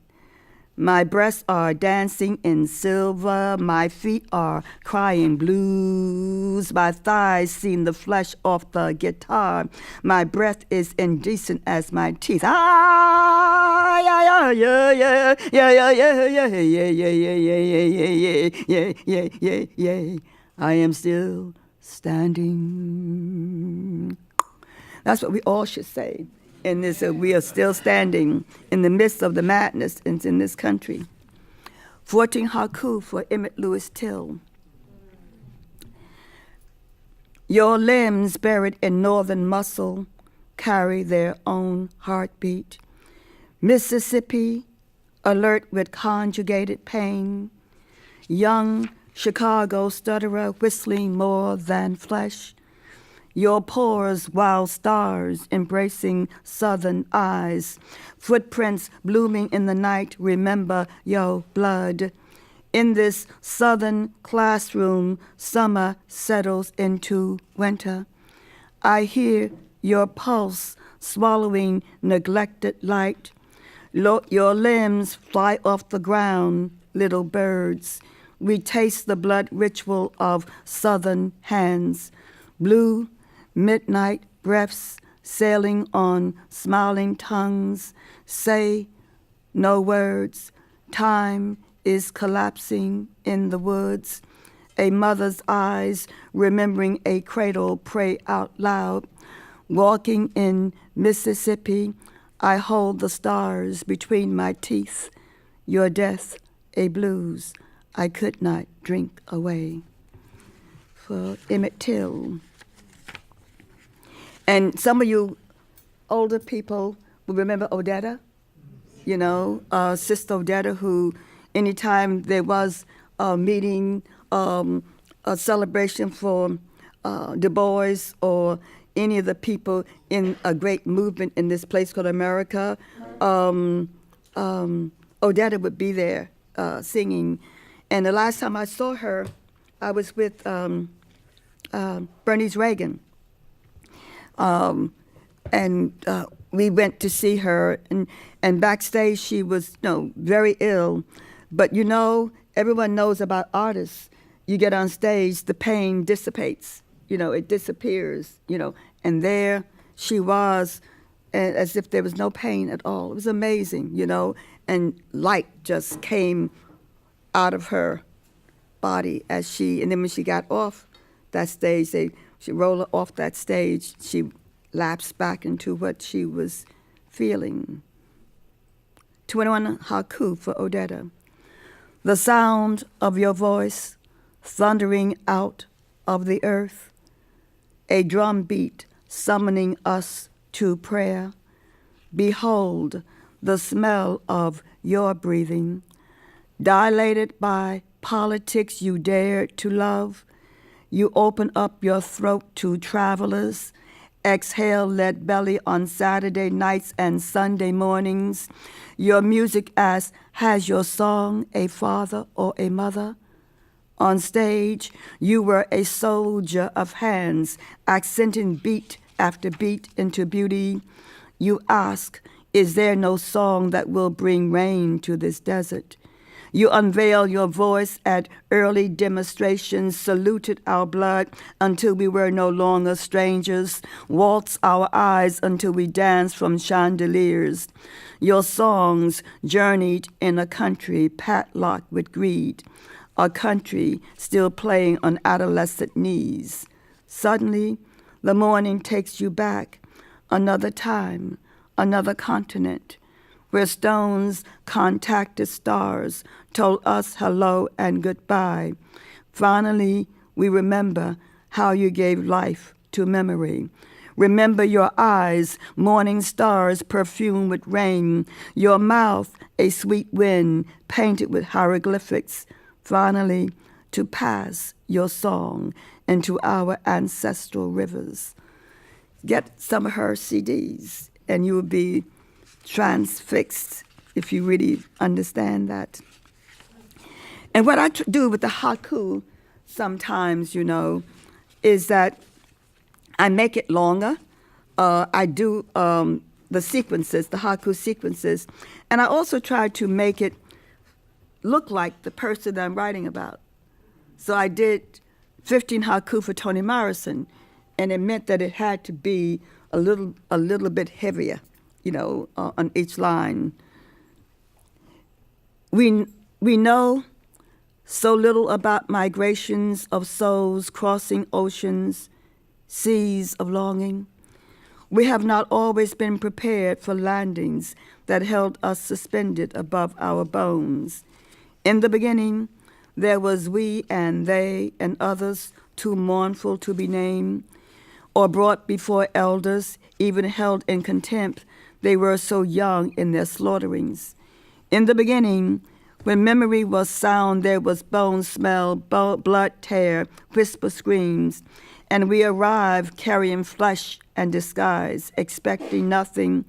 My breasts are dancing in silver. My feet are crying blues. My thighs seem the flesh off the guitar. My breath is indecent as my teeth. Ah, yeah, yeah, yeah, yeah, yeah, yeah, yeah, yeah, yeah, yeah, yeah, yeah, yeah, yeah. I am still standing. That's what we all should say. And this, we are still standing in the midst of the madness in this country. 14 haiku for Emmett Lewis Till. Your limbs buried in northern muscle carry their own heartbeat. Mississippi, alert with conjugated pain. Young Chicago stutterer whistling more than flesh. Your pores wild stars embracing southern eyes. Footprints blooming in the night remember your blood. In this southern classroom, summer settles into winter. I hear your pulse swallowing neglected light. Your limbs fly off the ground, little birds. We taste the blood ritual of southern hands. Blue midnight breaths sailing on smiling tongues. Say no words. Time is collapsing in the woods. A mother's eyes remembering a cradle pray out loud. Walking in Mississippi, I hold the stars between my teeth, your death, a blues I could not drink away. For Emmett Till. And some of you older people will remember Odetta, you know, Sister Odetta, who anytime there was a meeting, a celebration for Du Bois or any of the people in a great movement in this place called America, Odetta would be there singing. And the last time I saw her, I was with Bernice Reagan. And we went to see her, and backstage she was, very ill. But everyone knows about artists. You get on stage, the pain dissipates, it disappears, and there she was, as if there was no pain at all. It was amazing, and light just came out of her body and then when she got off that stage, she rolled her off that stage, she lapsed back into what she was feeling. 21 haiku for Odetta. The sound of your voice thundering out of the earth, a drum beat summoning us to prayer. Behold the smell of your breathing, dilated by politics you dare to love. You open up your throat to travelers, exhale lead belly on Saturday nights and Sunday mornings. Your music asks, has your song a father or a mother? On stage, you were a soldier of hands, accenting beat after beat into beauty. You ask, is there no song that will bring rain to this desert? You unveil your voice at early demonstrations, saluted our blood until we were no longer strangers, waltz our eyes until we danced from chandeliers. Your songs journeyed in a country padlocked with greed, a country still playing on adolescent knees. Suddenly, the morning takes you back, another time, another continent, where stones contacted stars, told us hello and goodbye. Finally, we remember how you gave life to memory. Remember your eyes, morning stars perfumed with rain, your mouth, a sweet wind painted with hieroglyphics. Finally, to pass your song into our ancestral rivers. Get some of her CDs, and you will be transfixed if you really understand that. And what I do with the haiku sometimes, is that I make it longer. I do the sequences, the haiku sequences, and I also try to make it look like the person that I'm writing about. So I did 15 haiku for Toni Morrison, and it meant that it had to be a little bit heavier, on each line. We know so little about migrations of souls crossing oceans, seas of longing. We have not always been prepared for landings that held us suspended above our bones. In the beginning, there was we and they and others too mournful to be named, or brought before elders, even held in contempt. They were so young in their slaughterings. In the beginning, when memory was sound, there was bone smell, blood tear, whisper screams, and we arrived carrying flesh and disguise, expecting nothing,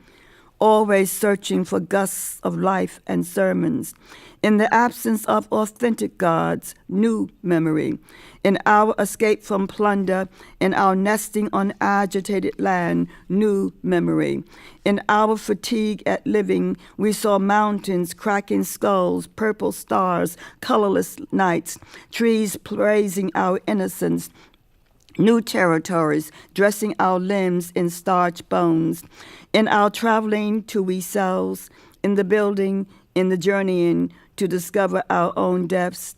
always searching for gusts of life and sermons. In the absence of authentic gods, new memory. In our escape from plunder, in our nesting on agitated land, new memory. In our fatigue at living, we saw mountains, cracking skulls, purple stars, colorless nights, trees praising our innocence, new territories, dressing our limbs in starched bones. In our traveling to we selves, in the building, in the journeying, to discover our own depths.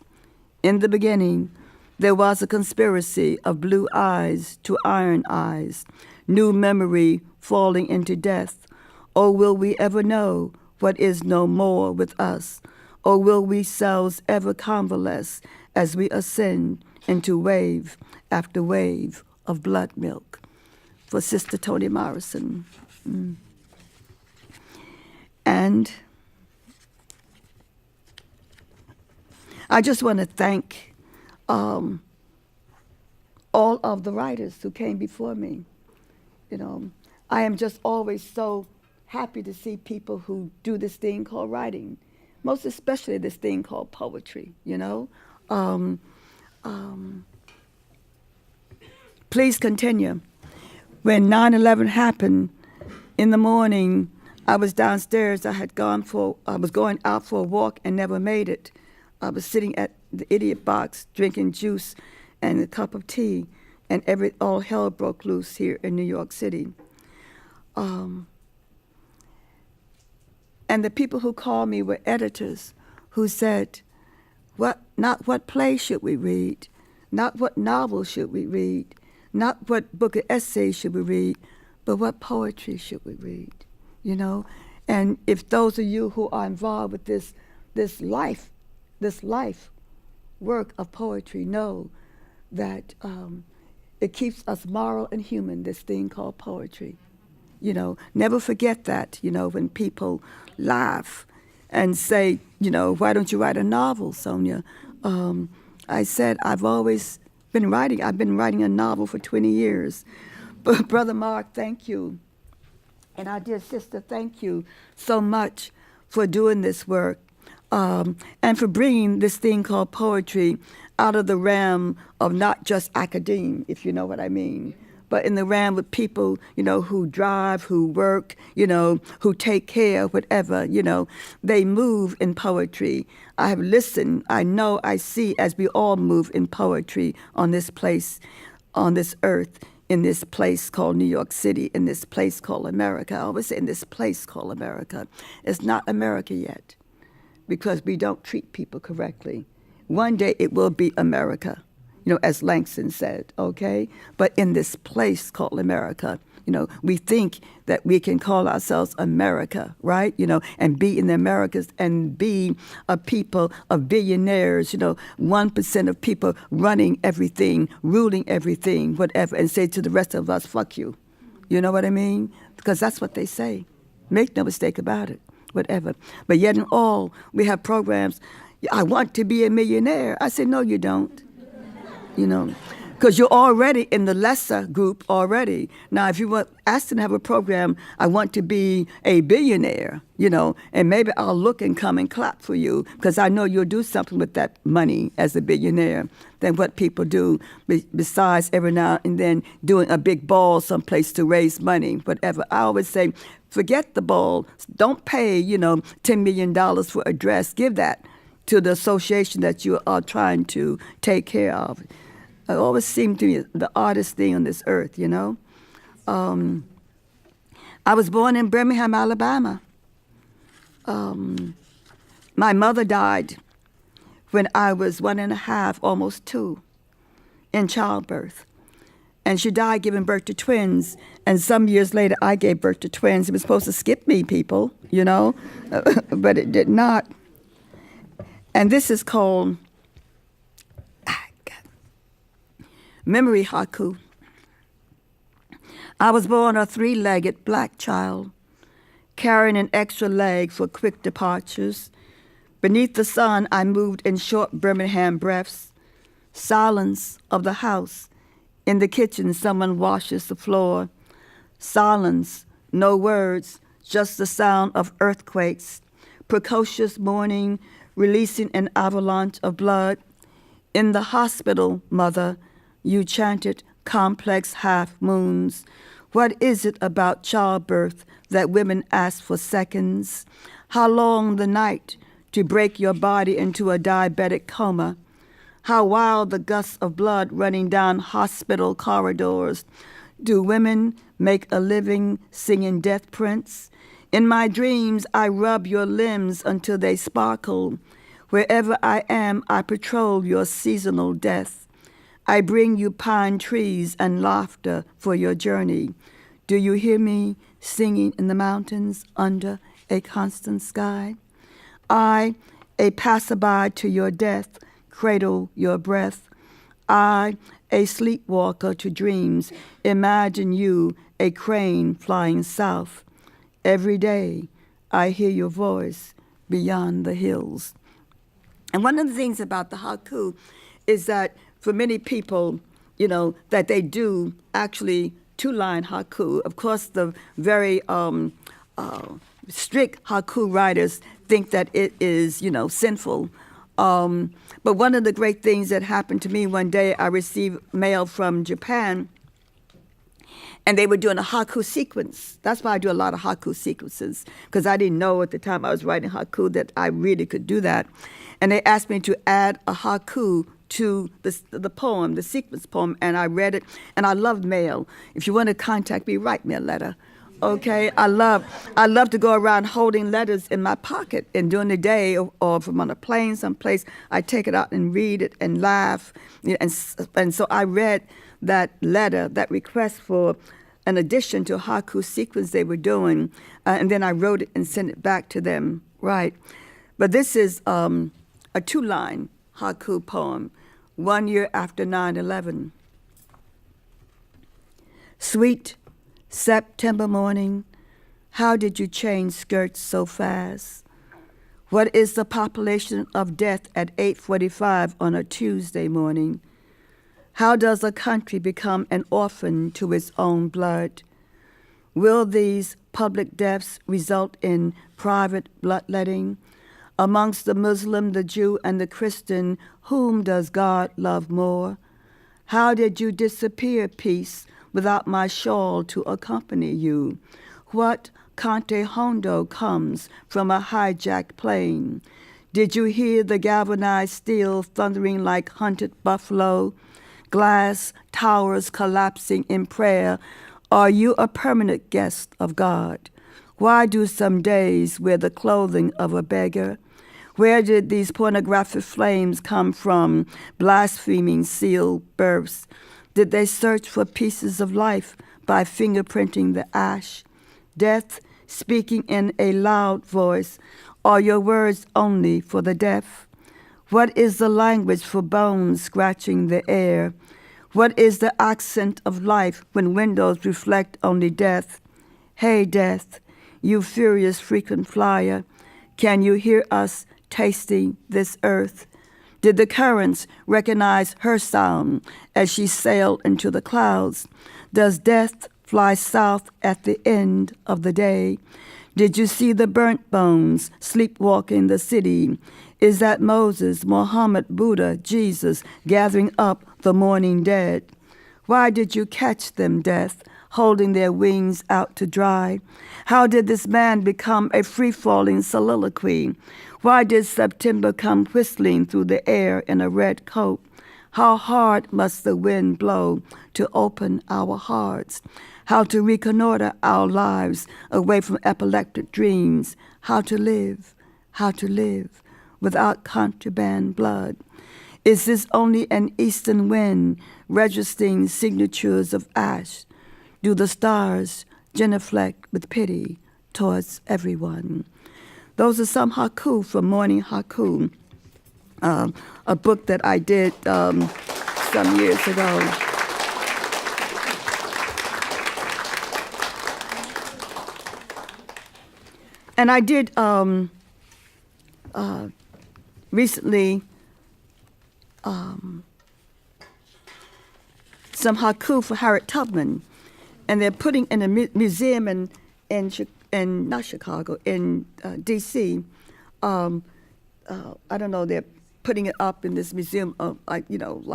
In the beginning, there was a conspiracy of blue eyes to iron eyes, new memory falling into death, Or will we ever know what is no more with us? Or will we selves ever convalesce as we ascend into wave after wave of blood milk? For Sister Toni Morrison. And I just want to thank all of the writers who came before me. You know, I am just always so happy to see people who do this thing called writing, most especially this thing called poetry, you know. Please continue. When 9/11 happened, in the morning, I was downstairs. I was going out for a walk and never made it. I was sitting at the idiot box, drinking juice and a cup of tea, and all hell broke loose here in New York City. And the people who called me were editors who said, not what play should we read, not what novel should we read, not what book of essays should we read, but what poetry should we read, you know? And if those of you who are involved with this life work of poetry know that it keeps us moral and human, this thing called poetry. You know, never forget that, you know, when people laugh and say, you know, why don't you write a novel, Sonia? I said, I've always been writing. I've been writing a novel for 20 years. But Brother Mark, thank you. And our dear sister, thank you so much for doing this work and for bringing this thing called poetry out of the realm of not just academe, if you know what I mean, but in the realm with people, you know, who drive, who work, you know, who take care, whatever, you know, they move in poetry. I have listened, I know, I see as we all move in poetry on this place, on this earth, in this place called New York City, in this place called America. I always say in this place called America. It's not America yet because we don't treat people correctly. One day it will be America, you know, as Langston said, okay? But in this place called America, you know, we think that we can call ourselves America, right? You know, and be in the Americas and be a people of billionaires, you know, 1% of people running everything, ruling everything, whatever, and say to the rest of us, fuck you. You know what I mean? Because that's what they say. Make no mistake about it, whatever. But yet in all, we have programs. I want to be a millionaire. I say, no, you don't. You know, because you're already in the lesser group already. Now, if you want Aston to have a program, I want to be a billionaire, you know, and maybe I'll look and come and clap for you because I know you'll do something with that money as a billionaire than what people do besides every now and then doing a big ball someplace to raise money, whatever. I always say, forget the ball. Don't pay, you know, $10 million for a dress. Give that to the association that you are trying to take care of. It always seemed to me the oddest thing on this earth, you know. I was born in Birmingham, Alabama. My mother died when I was 1.5, almost 2, in childbirth. And she died giving birth to twins. And some years later, I gave birth to twins. It was supposed to skip me, people, you know, but it did not. And this is called Memory Haiku. I was born a 3-legged black child, carrying an extra leg for quick departures. Beneath the sun, I moved in short Birmingham breaths. Silence of the house. In the kitchen, someone washes the floor. Silence, no words, just the sound of earthquakes. Precocious morning, releasing an avalanche of blood. In the hospital, mother, you chanted complex half-moons. What is it about childbirth that women ask for seconds? How long the night to break your body into a diabetic coma? How wild the gusts of blood running down hospital corridors? Do women make a living singing death prints? In my dreams, I rub your limbs until they sparkle. Wherever I am, I patrol your seasonal death. I bring you pine trees and laughter for your journey. Do you hear me singing in the mountains under a constant sky? I, a passerby to your death, cradle your breath. I, a sleepwalker to dreams, imagine you a crane flying south. Every day I hear your voice beyond the hills. And one of the things about the haiku is that for many people, you know, that they do actually two-line haiku. Of course, the very strict haiku writers think that it is, you know, sinful. But one of the great things that happened to me one day, I received mail from Japan, and they were doing a haiku sequence. That's why I do a lot of haiku sequences, because I didn't know at the time I was writing haiku that I really could do that. And they asked me to add a haiku to the poem, the sequence poem, and I read it, and I loved mail. If you want to contact me, write me a letter. Okay, I love to go around holding letters in my pocket, and during the day or if I'm on a plane someplace, I take it out and read it and laugh. You know, and so I read that letter, that request for an addition to a haiku sequence they were doing, and then I wrote it and sent it back to them. Right, but this is a two-line haiku poem, 1 year after 9/11. Sweet September morning, how did you change skirts so fast? What is the population of death at 8:45 on a Tuesday morning? How does a country become an orphan to its own blood? Will these public deaths result in private bloodletting? Amongst the Muslim, the Jew, and the Christian, whom does God love more? How did you disappear, peace, without my shawl to accompany you? What Conte Hondo comes from a hijacked plane? Did you hear the galvanized steel thundering like hunted buffalo? Glass towers collapsing in prayer? Are you a permanent guest of God? Why do some days wear the clothing of a beggar? Where did these pornographic flames come from, blaspheming sealed births? Did they search for pieces of life by fingerprinting the ash? Death speaking in a loud voice, are your words only for the deaf? What is the language for bones scratching the air? What is the accent of life when windows reflect only death? Hey, death, you furious frequent flyer, can you hear us tasting this earth? Did the currents recognize her sound as she sailed into the clouds? Does death fly south at the end of the day? Did you see the burnt bones sleepwalking the city? Is that Moses, Muhammad, Buddha, Jesus gathering up the morning dead? Why did you catch them, death, holding their wings out to dry? How did this man become a free-falling soliloquy? Why did September come whistling through the air in a red coat? How hard must the wind blow to open our hearts? How to reconnoiter our lives away from epileptic dreams? How to live without contraband blood? Is this only an eastern wind registering signatures of ash? Do the stars genuflect with pity towards everyone? Those are some haiku from Morning Haiku, a book that I did some years ago. And I did recently some haiku for Harriet Tubman, and they're putting in a museum in not Chicago, in D.C. I don't know, they're putting it up in this museum of, I don't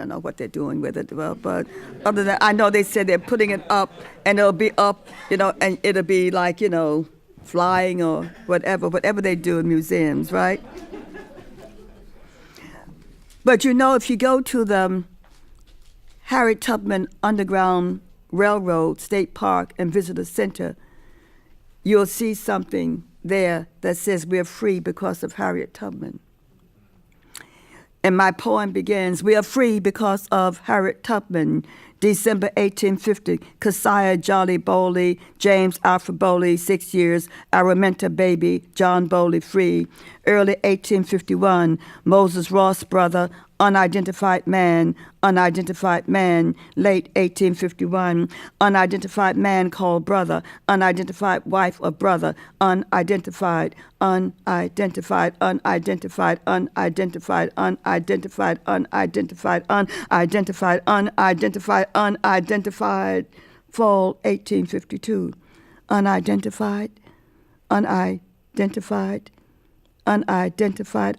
know what they're doing with it, well, but other than I know they said they're putting it up, and it'll be up, and it'll be like, flying or whatever they do in museums, right? But if you go to the Harriet Tubman Underground Railroad State Park and Visitor Center, you'll see something there that says we're free because of Harriet Tubman. And my poem begins, we are free because of Harriet Tubman, December 1850, Keziah Jolly Bowley, James Alfred Bowley, 6 years, Araminta baby, John Bowley free. Early 1851, Moses Ross brother, unidentified man, late 1851, unidentified man called brother, unidentified wife of brother, unidentified, unidentified, unidentified, unidentified, unidentified, unidentified, unidentified, unidentified, unidentified, fall 1852, unidentified, unidentified, unidentified,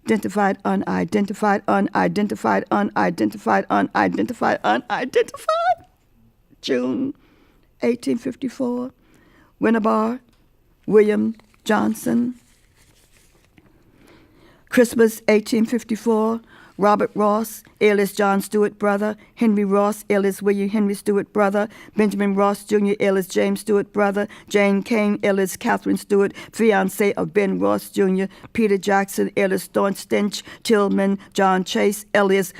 unidentified, unidentified, unidentified, unidentified, unidentified, unidentified. June 1854, Winnebar, William Johnson. Christmas 1854, Robert Ross, alias John Stewart brother, Henry Ross, alias William Henry Stewart brother, Benjamin Ross Jr., alias James Stewart brother, Jane Kane, alias Catherine Stewart, fiancée of Ben Ross Jr., Peter Jackson, alias Thorne Stench Tillman, John Chase, alias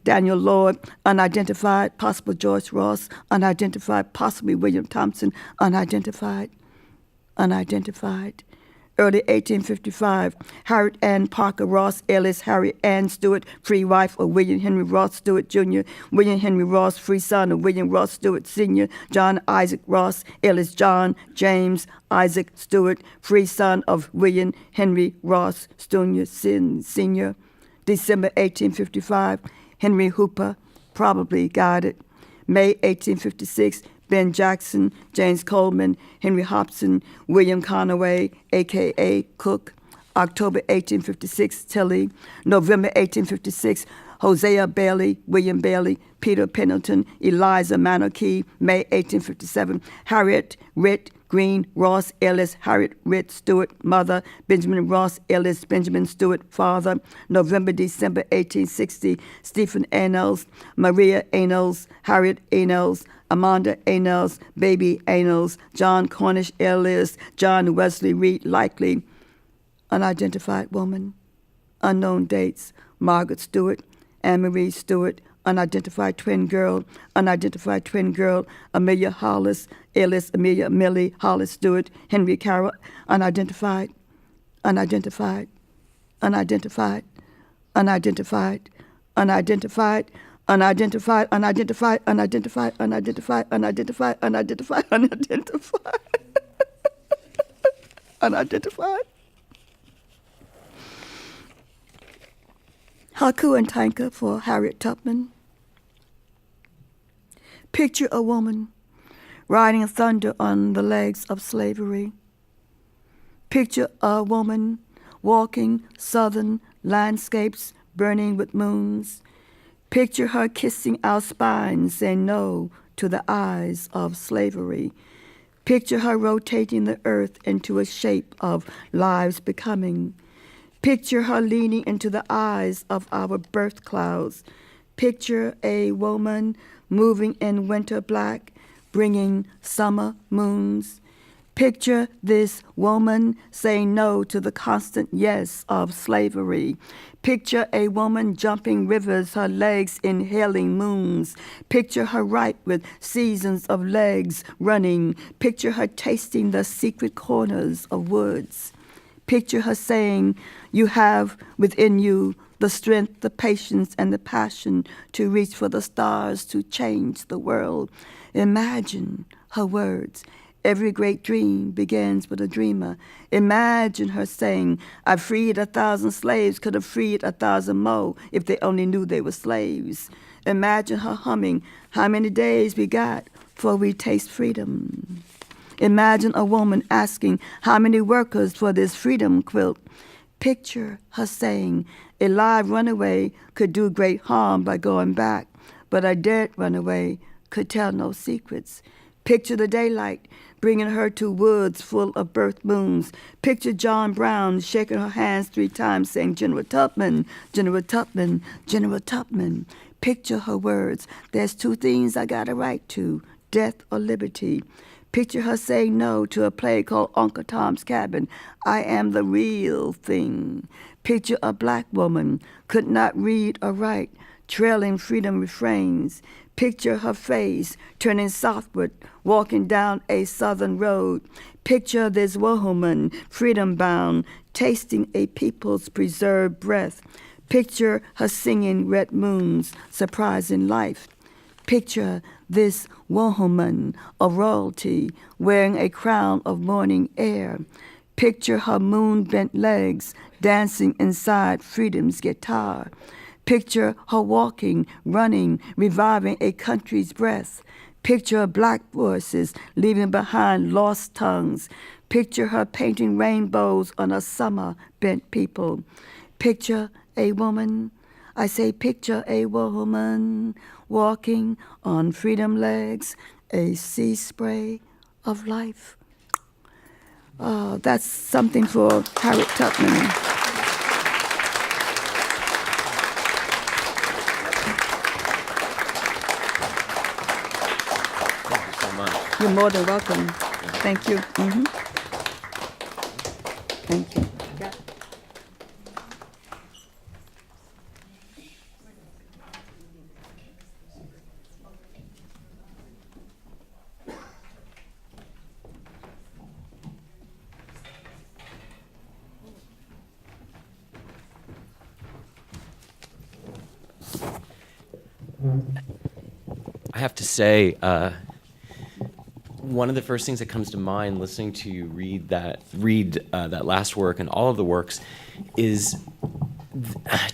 Daniel Lord, unidentified, possible George Ross, unidentified, possibly William Thompson, unidentified, unidentified. Early 1855, Harriet Ann Parker Ross, alias Harriet Ann Stewart, free wife of William Henry Ross Stewart Jr., William Henry Ross, free son of William Ross Stewart Sr., John Isaac Ross, alias John James Isaac Stewart, free son of William Henry Ross Sr., Sr. December 1855, Henry Hooper, probably guided. May 1856, Ben Jackson, James Coleman, Henry Hobson, William Conaway, a.k.a. Cook. October 1856, Tilly. November 1856, Hosea Bailey, William Bailey, Peter Pendleton, Eliza Manokee. May 1857, Harriet Ritt Green Ross, alias Harriet Ritt Stewart, mother. Benjamin Ross, alias Benjamin Stewart, father. November, December 1860, Stephen Annals, Maria Annals, Harriet Annals, Amanda Annals, Baby Annals, John Cornish, alias John Wesley Reed, likely. Unidentified woman. Unknown dates. Margaret Stewart, Anne-Marie Stewart, unidentified twin girl, Amelia Hollis, alias Amelia Millie Hollis Stewart, Henry Carroll, unidentified, unidentified, unidentified, unidentified, unidentified, unidentified, unidentified, unidentified, unidentified, unidentified, unidentified, unidentified, unidentified. Haku and Tanka for Harriet Tubman. Picture a woman riding thunder on the legs of slavery. Picture a woman walking southern landscapes burning with moons. Picture her kissing our spines, saying no to the eyes of slavery. Picture her rotating the earth into a shape of lives becoming. Picture her leaning into the eyes of our birth clouds. Picture a woman moving in winter black, bringing summer moons. Picture this woman saying no to the constant yes of slavery. Picture a woman jumping rivers, her legs inhaling moons. Picture her ripe with seasons of legs running. Picture her tasting the secret corners of woods. Picture her saying, you have within you the strength, the patience, and the passion to reach for the stars to change the world. Imagine her words. Every great dream begins with a dreamer. Imagine her saying, I freed 1,000 slaves, could have freed 1,000 more if they only knew they were slaves. Imagine her humming, how many days we got before we taste freedom. Imagine a woman asking, how many workers for this freedom quilt? Picture her saying, a live runaway could do great harm by going back, but a dead runaway could tell no secrets. Picture the daylight bringing her to woods full of birth moons. Picture John Brown shaking her hands 3 times saying, General Tubman, General Tubman, General Tubman. Picture her words. There's 2 things I got a right to, death or liberty. Picture her saying no to a play called Uncle Tom's Cabin. I am the real thing. Picture a black woman, could not read or write, trailing freedom refrains. Picture her face, turning southward, walking down a southern road. Picture this woman, freedom-bound, tasting a people's preserved breath. Picture her singing red moons, surprising life. Picture this woman, a royalty, wearing a crown of morning air. Picture her moon-bent legs, dancing inside freedom's guitar. Picture her walking, running, reviving a country's breath. Picture black voices leaving behind lost tongues. Picture her painting rainbows on a summer bent people. Picture a woman, I say picture a woman walking on freedom legs, a sea spray of life. That's something for Harriet Tubman. You're more than welcome. Thank you. Thank you. I have to say, one of the first things that comes to mind listening to you read that last work and all of the works is,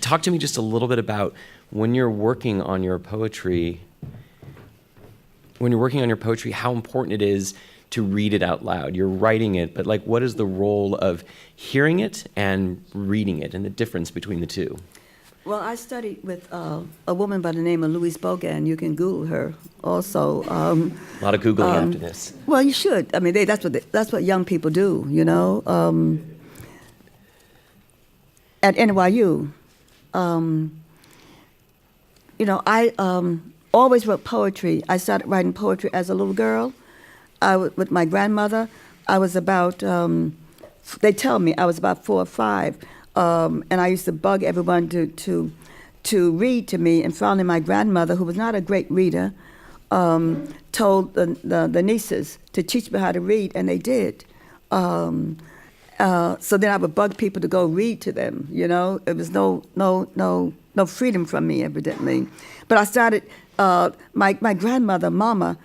talk to me just a little bit about when you're working on your poetry, how important it is to read it out loud. You're writing it, but like, what is the role of hearing it and reading it and the difference between the two? Well, I studied with a woman by the name of Louise Bogan. You can Google her also. A lot of Googling after this. Well, you should. I mean, that's what young people do, you know. At NYU, you know, I always wrote poetry. I started writing poetry as a little girl. With my grandmother, I was about, they tell me I was about 4 or 5. And I used to bug everyone to read to me. And finally, my grandmother, who was not a great reader, told the nieces to teach me how to read, and they did. So then I would bug people to go read to them. You know, it was no freedom from me, evidently. But I started. My grandmother, Mama,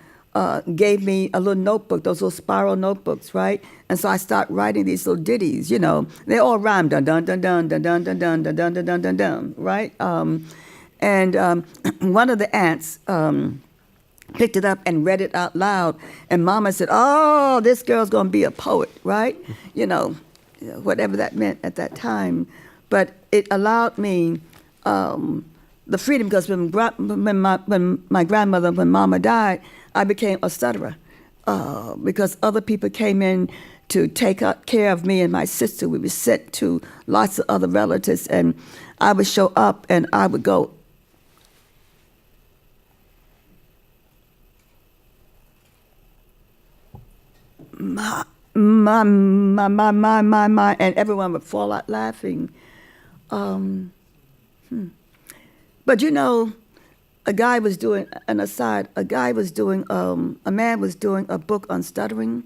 gave me a little notebook, those little spiral notebooks, right? And so I started writing these little ditties, you know. They all rhyme, dun dun dun dun dun dun dun dun dun dun dun dun dun dun, right? And one of the aunts picked it up and read it out loud, and Mama said, "Oh, this girl's gonna be a poet," right? You know, whatever that meant at that time. But it allowed me the freedom, because when my grandmother, when Mama died, I became a stutterer because other people came in to take care of me and my sister. We were sent to lots of other relatives, and I would show up and I would go, my, and everyone would fall out laughing. But you know, a man was doing a book on stuttering,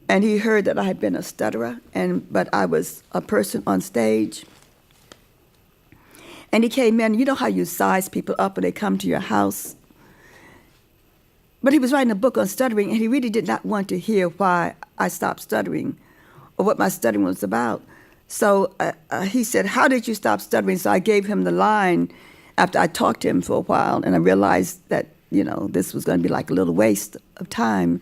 and he heard that I had been a stutterer, but I was a person on stage. And he came in, you know how you size people up when they come to your house? But he was writing a book on stuttering, and he really did not want to hear why I stopped stuttering or what my stuttering was about. So he said, "How did you stop stuttering?" So I gave him the line after I talked to him for a while, and I realized that, you know, this was going to be like a little waste of time.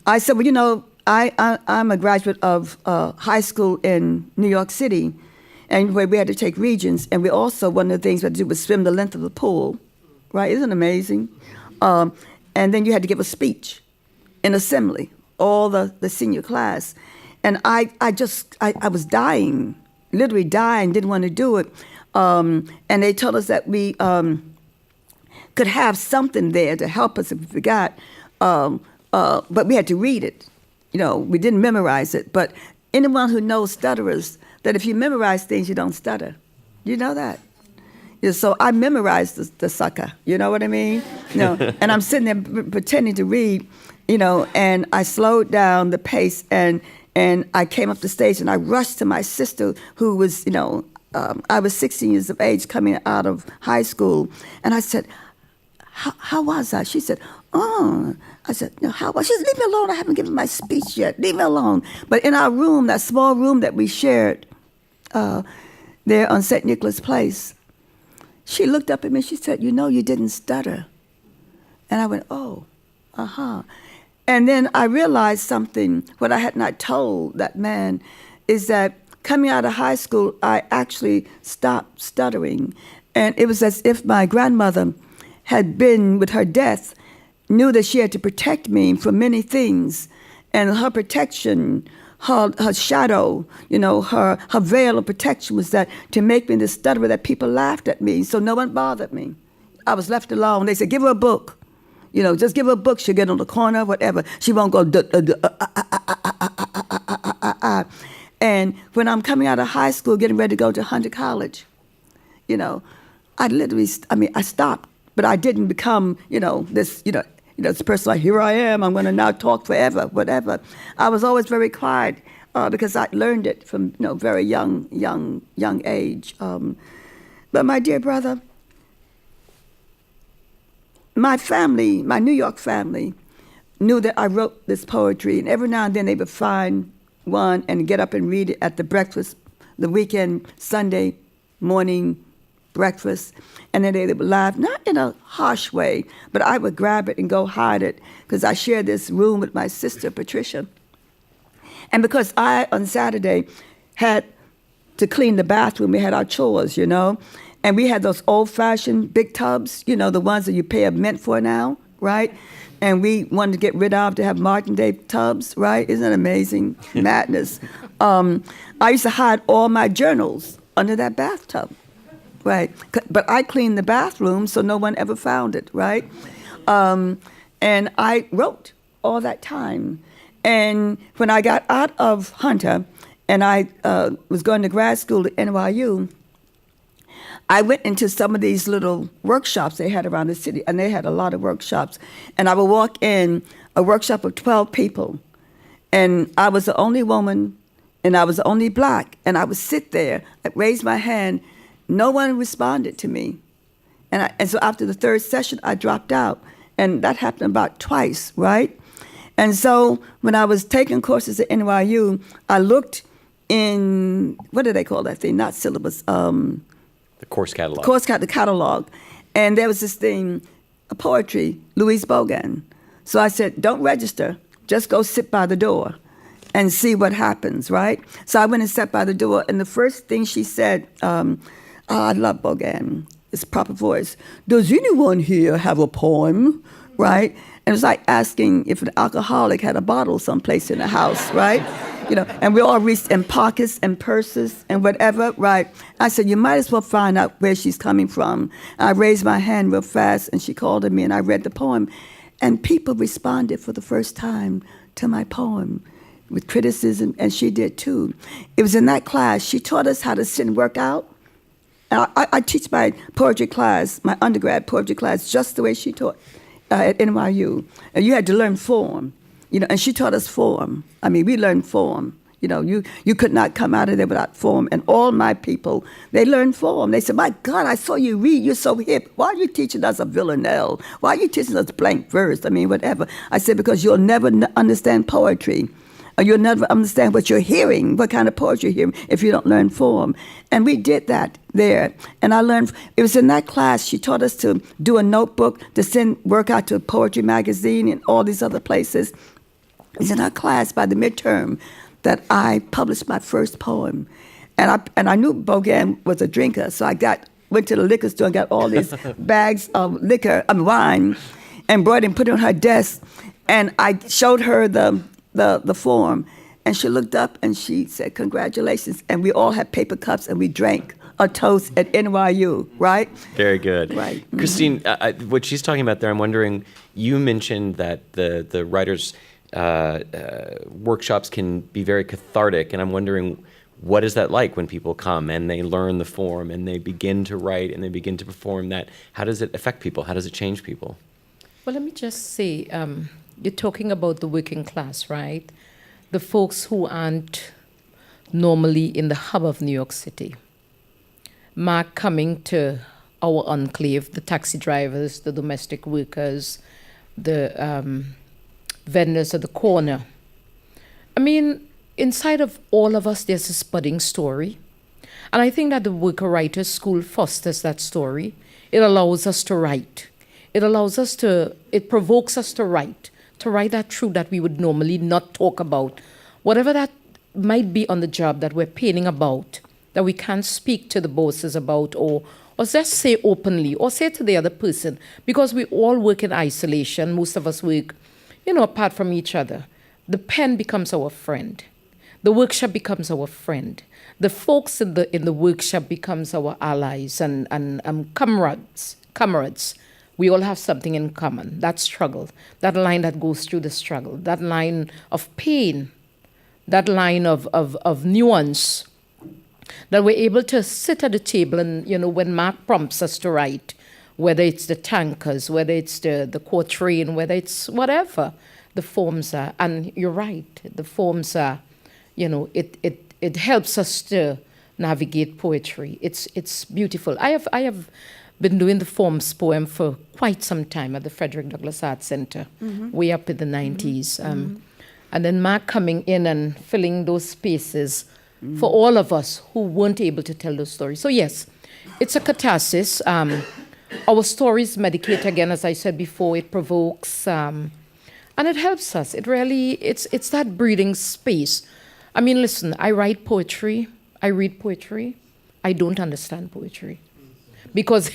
I said, well, you know, I'm a graduate of high school in New York City, and where we had to take Regents, and we also, one of the things we had to do was swim the length of the pool, right? Isn't it amazing? And then you had to give a speech in assembly, all the senior class. And I was dying, literally dying, didn't want to do it. And they told us that we could have something there to help us if we forgot. but we had to read it. We didn't memorize it. But anyone who knows stutterers, that if you memorize things, you don't stutter. You know that. So I memorized the sucker. You know what I mean? And I'm sitting there pretending to read, and I slowed down the pace, and I came up the stage, and I rushed to my sister, who was, I was 16 years of age coming out of high school, and I said, how was I? She said, oh. I said, no, how was? She said, leave me alone. I haven't given my speech yet. Leave me alone. But in our room, that small room that we shared there on St. Nicholas Place, she looked up at me. She said, you didn't stutter. And I went, oh, uh-huh. And then I realized something, what I had not told that man, is that coming out of high school, I actually stopped stuttering. And it was as if my grandmother had been, with her death, knew that she had to protect me from many things. And her protection, her shadow, her veil of protection was that to make me the stutterer that people laughed at me, so no one bothered me. I was left alone. They said, give her a book. Just give her a book. She'll get on the corner, whatever. She won't go. And when I'm coming out of high school, getting ready to go to Hunter College, I stopped, but I didn't become, this person like, here I am, I'm going to now talk forever, whatever. I was always very quiet because I learned it from, very young age. But my dear brother, my family, my New York family, knew that I wrote this poetry, and every now and then they would find one and get up and read it at the breakfast, the weekend, Sunday morning breakfast, and then they would laugh, not in a harsh way, but I would grab it and go hide it, because I shared this room with my sister, Patricia. And because I, on Saturday, had to clean the bathroom, we had our chores, and we had those old-fashioned big tubs, the ones that you pay a mint for now, right? And we wanted to get rid of to have Martin Day tubs, right? Isn't that amazing? Madness. I used to hide all my journals under that bathtub, right? But I cleaned the bathroom so no one ever found it, right? And I wrote all that time. And when I got out of Hunter and I was going to grad school at NYU, I went into some of these little workshops they had around the city, and they had a lot of workshops. And I would walk in a workshop of 12 people, and I was the only woman, and I was the only black, and I would sit there, I'd raise my hand, no one responded to me. And so after the third session, I dropped out, and that happened about twice, right? And so when I was taking courses at NYU, I looked in, what do they call that thing? Not syllabus, the course catalog. The catalog. And there was this thing, a poetry, Louise Bogan. So I said, don't register, just go sit by the door and see what happens, right? So I went and sat by the door, and the first thing she said, I love Bogan, it's proper voice. Does anyone here have a poem, right? And it was like asking if an alcoholic had a bottle someplace in the house, right? And we all reached in pockets and purses and whatever, right? I said, you might as well find out where she's coming from. I raised my hand real fast, and she called to me, and I read the poem. And people responded for the first time to my poem with criticism, and she did too. It was in that class. She taught us how to sit and work out. And I teach my poetry class, my undergrad poetry class, just the way she taught at NYU. And you had to learn form. And she taught us form. I mean, we learned form. You could not come out of there without form. And all my people, they learned form. They said, my God, I saw you read. You're so hip. Why are you teaching us a villanelle? Why are you teaching us blank verse? I mean, whatever. I said, because you'll never understand poetry. Or you'll never understand what you're hearing, what kind of poetry you're hearing, if you don't learn form. And we did that there. And I learned, it was in that class, she taught us to do a notebook, to send work out to a poetry magazine and all these other places. It was in our class by the midterm that I published my first poem. And I knew Bogan was a drinker, so I went to the liquor store and got all these bags of wine, and brought it and put it on her desk. And I showed her the form, and she looked up and she said, congratulations. And we all had paper cups, and we drank a toast at NYU, right? Very good. Right. Christine, what she's talking about there, I'm wondering, you mentioned that the writers' workshops can be very cathartic, and I'm wondering, what is that like when people come and they learn the form and they begin to write and they begin to perform that? How does it affect people? How does it change people? Well, let me just say, you're talking about the working class, right? The folks who aren't normally in the hub of New York City. Mark coming to our enclave, the taxi drivers, the domestic workers, the vendors at the corner. I mean, inside of all of us, there's this budding story. And I think that the Worker Writers School fosters that story. It allows us to write. It provokes us to write that truth that we would normally not talk about. Whatever that might be on the job that we're painting about, that we can't speak to the bosses about, or just say openly, or say to the other person, because we all work in isolation. Most of us work, apart from each other. The pen becomes our friend. The workshop becomes our friend. The folks in the workshop becomes our allies and comrades. We all have something in common. That struggle, that line that goes through the struggle, that line of pain, that line of nuance, that we're able to sit at the table and, when Mark prompts us to write, whether it's the tankers, whether it's the quatrain, whether it's whatever, the forms are, and you're right, the forms are, it helps us to navigate poetry. It's beautiful. I have been doing the forms poem for quite some time at the Frederick Douglass Arts Center, way up in the 90s. And then Mark coming in and filling those spaces for all of us who weren't able to tell those stories. So yes, it's a catharsis. Our stories medicate, again, as I said before, it provokes, and it helps us. It really, it's that breathing space. I mean, listen, I write poetry, I read poetry, I don't understand poetry. Because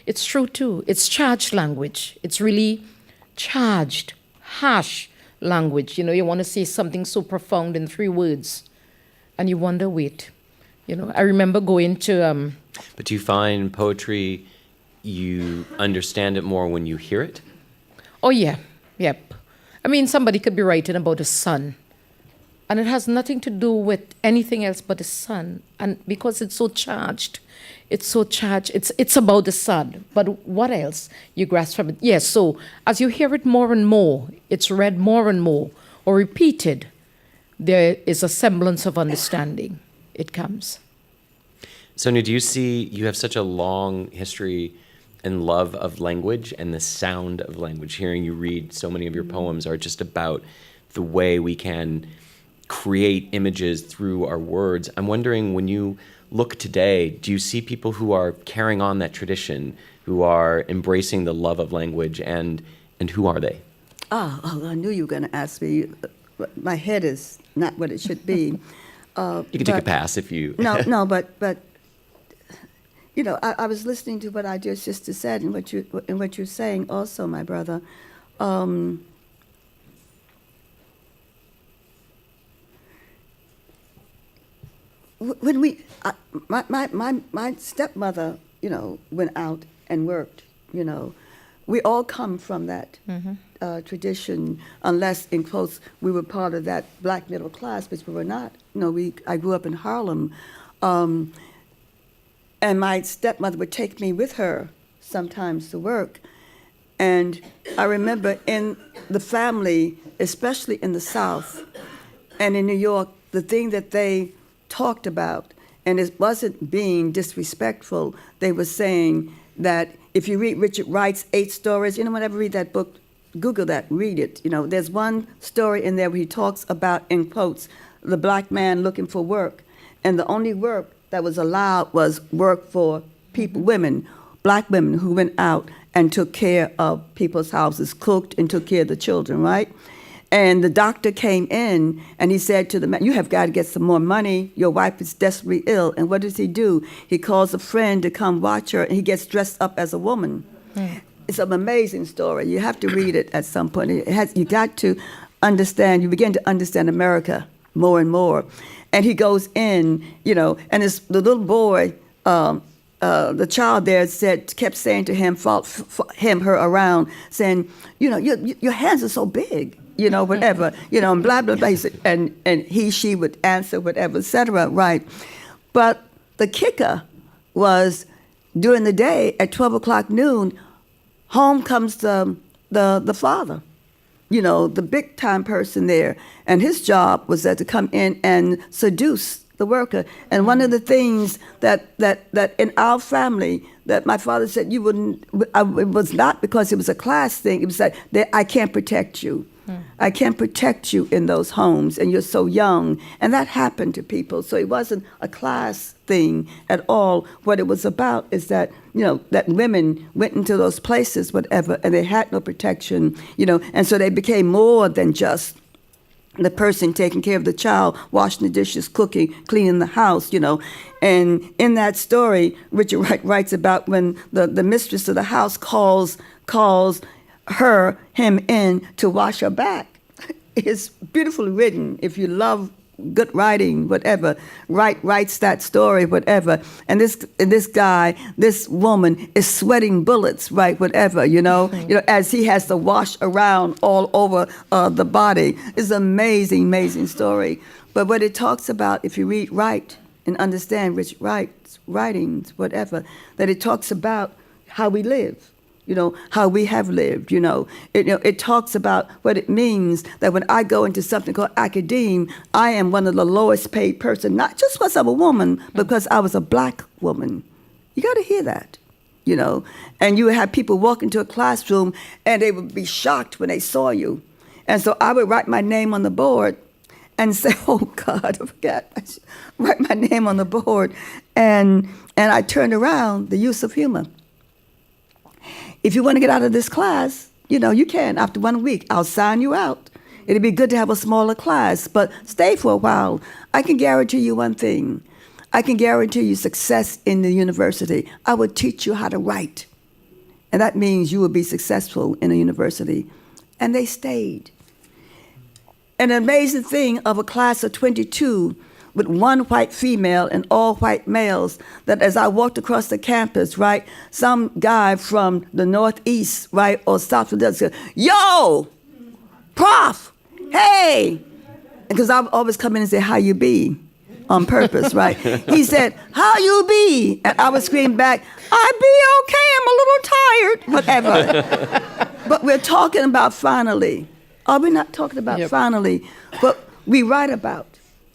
it's true too, it's charged language. It's really charged, harsh language. You want to say something so profound in 3 words, and you wonder, wait. I remember going to... But do you find poetry, you understand it more when you hear it? Oh, yeah, yep. I mean, somebody could be writing about a sun, and it has nothing to do with anything else but the sun. And because it's so charged, it's about the sun. But what else you grasp from it? Yes, so as you hear it more and more, it's read more and more, or repeated, there is a semblance of understanding. It comes. Sonia, do you see, you have such a long history and love of language and the sound of language. Hearing you read so many of your poems are just about the way we can create images through our words. I'm wondering, when you look today, do you see people who are carrying on that tradition, who are embracing the love of language, and who are they? Oh, I knew you were going to ask me. My head is not what it should be. You can take a pass if you... No, but I was listening to what I just said and what you're saying also, my brother. When my stepmother, went out and worked, we all come from that tradition, unless, in quotes, we were part of that black middle class, which we were not. I grew up in Harlem, and my stepmother would take me with her sometimes to work. And I remember in the family, especially in the South and in New York, the thing that they talked about, and it wasn't being disrespectful, they were saying that if you read Richard Wright's 8 Stories, whenever you read that book, Google that, read it. There's one story in there where he talks about, in quotes, the black man looking for work. And the only work that was allowed was work for people, women, black women who went out and took care of people's houses, cooked and took care of the children, right? And the doctor came in and he said to the man, "You have got to get some more money. Your wife is desperately ill." And what does he do? He calls a friend to come watch her, and he gets dressed up as a woman. It's an amazing story. You have to read it at some point. You got to understand, you begin to understand America more and more. And he goes in, and the little boy the child there kept saying to him, her around, saying, your hands are so big, whatever, and blah, blah, blah. And she would answer whatever, et cetera, right? But the kicker was during the day at 12 o'clock noon, home comes the father, the big time person there. And his job was to come in and seduce the worker. And one of the things that in our family that my father said it was not because it was a class thing. It was that I can't protect you. I can't protect you in those homes, and you're so young. And that happened to people. So it wasn't a class thing at all. What it was about is that, that women went into those places, whatever, and they had no protection, and so they became more than just the person taking care of the child, washing the dishes, cooking, cleaning the house, And in that story, Richard Wright writes about when the mistress of the house calls him in to wash her back. It's beautifully written. If you love good writing, whatever, Wright writes that story, whatever. And this woman is sweating bullets, right, whatever, as he has to wash around all over the body. It's an amazing, amazing story. But what it talks about, if you read Wright and understand Richard Wright's writings, whatever, that it talks about how we live. How we have lived, It talks about what it means that when I go into something called academe, I am one of the lowest paid person, not just because I'm a woman, but because I was a black woman. You got to hear that, And you would have people walk into a classroom and they would be shocked when they saw you. And so I would write my name on the board and say, oh, God, I forgot. I should write my name on the board. And I turned around, the use of humor. If you want to get out of this class, you can. After 1 week, I'll sign you out. It'd be good to have a smaller class, but stay for a while. I can guarantee you one thing. I can guarantee you success in the university. I would teach you how to write. And that means you will be successful in a university. And they stayed. An amazing thing of a class of 22 with one white female and all white males, that as I walked across the campus, right, some guy from the Northeast, right, or South Philadelphia said, yo, prof, hey, because I always come in and say, how you be, on purpose, right? He said, how you be? And I would scream back, I be okay, I'm a little tired, whatever. But we're talking about finally. Are we not talking about finally? But we write about.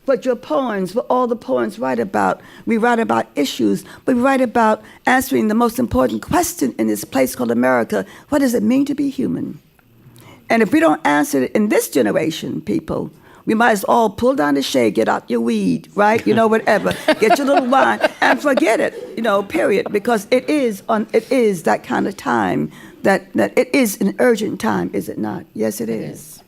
But your poems, what all the poems write about, we write about issues, but we write about answering the most important question in this place called America. What does it mean to be human? And if we don't answer it in this generation, people, we might as well pull down the shade, get out your weed, right? Whatever. Get your little wine and forget it, period. Because it is that kind of time, that it is an urgent time, is it not? Yes, it is.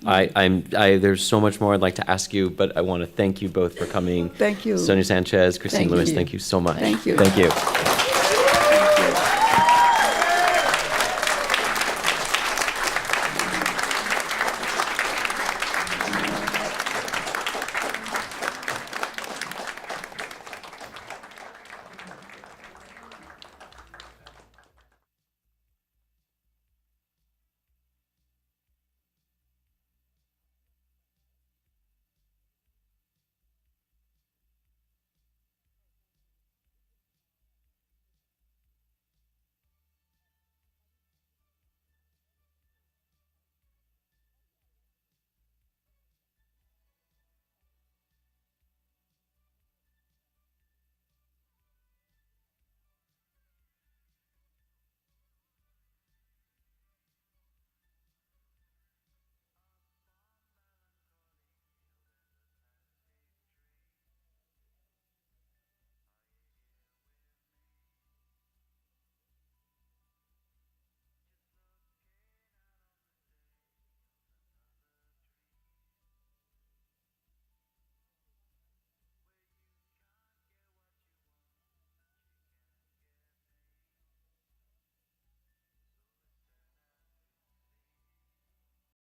There's so much more I'd like to ask you, but I want to thank you both for coming. Thank you. Sonia Sanchez, Christine Lewis, thank you so much. Thank you. Thank you.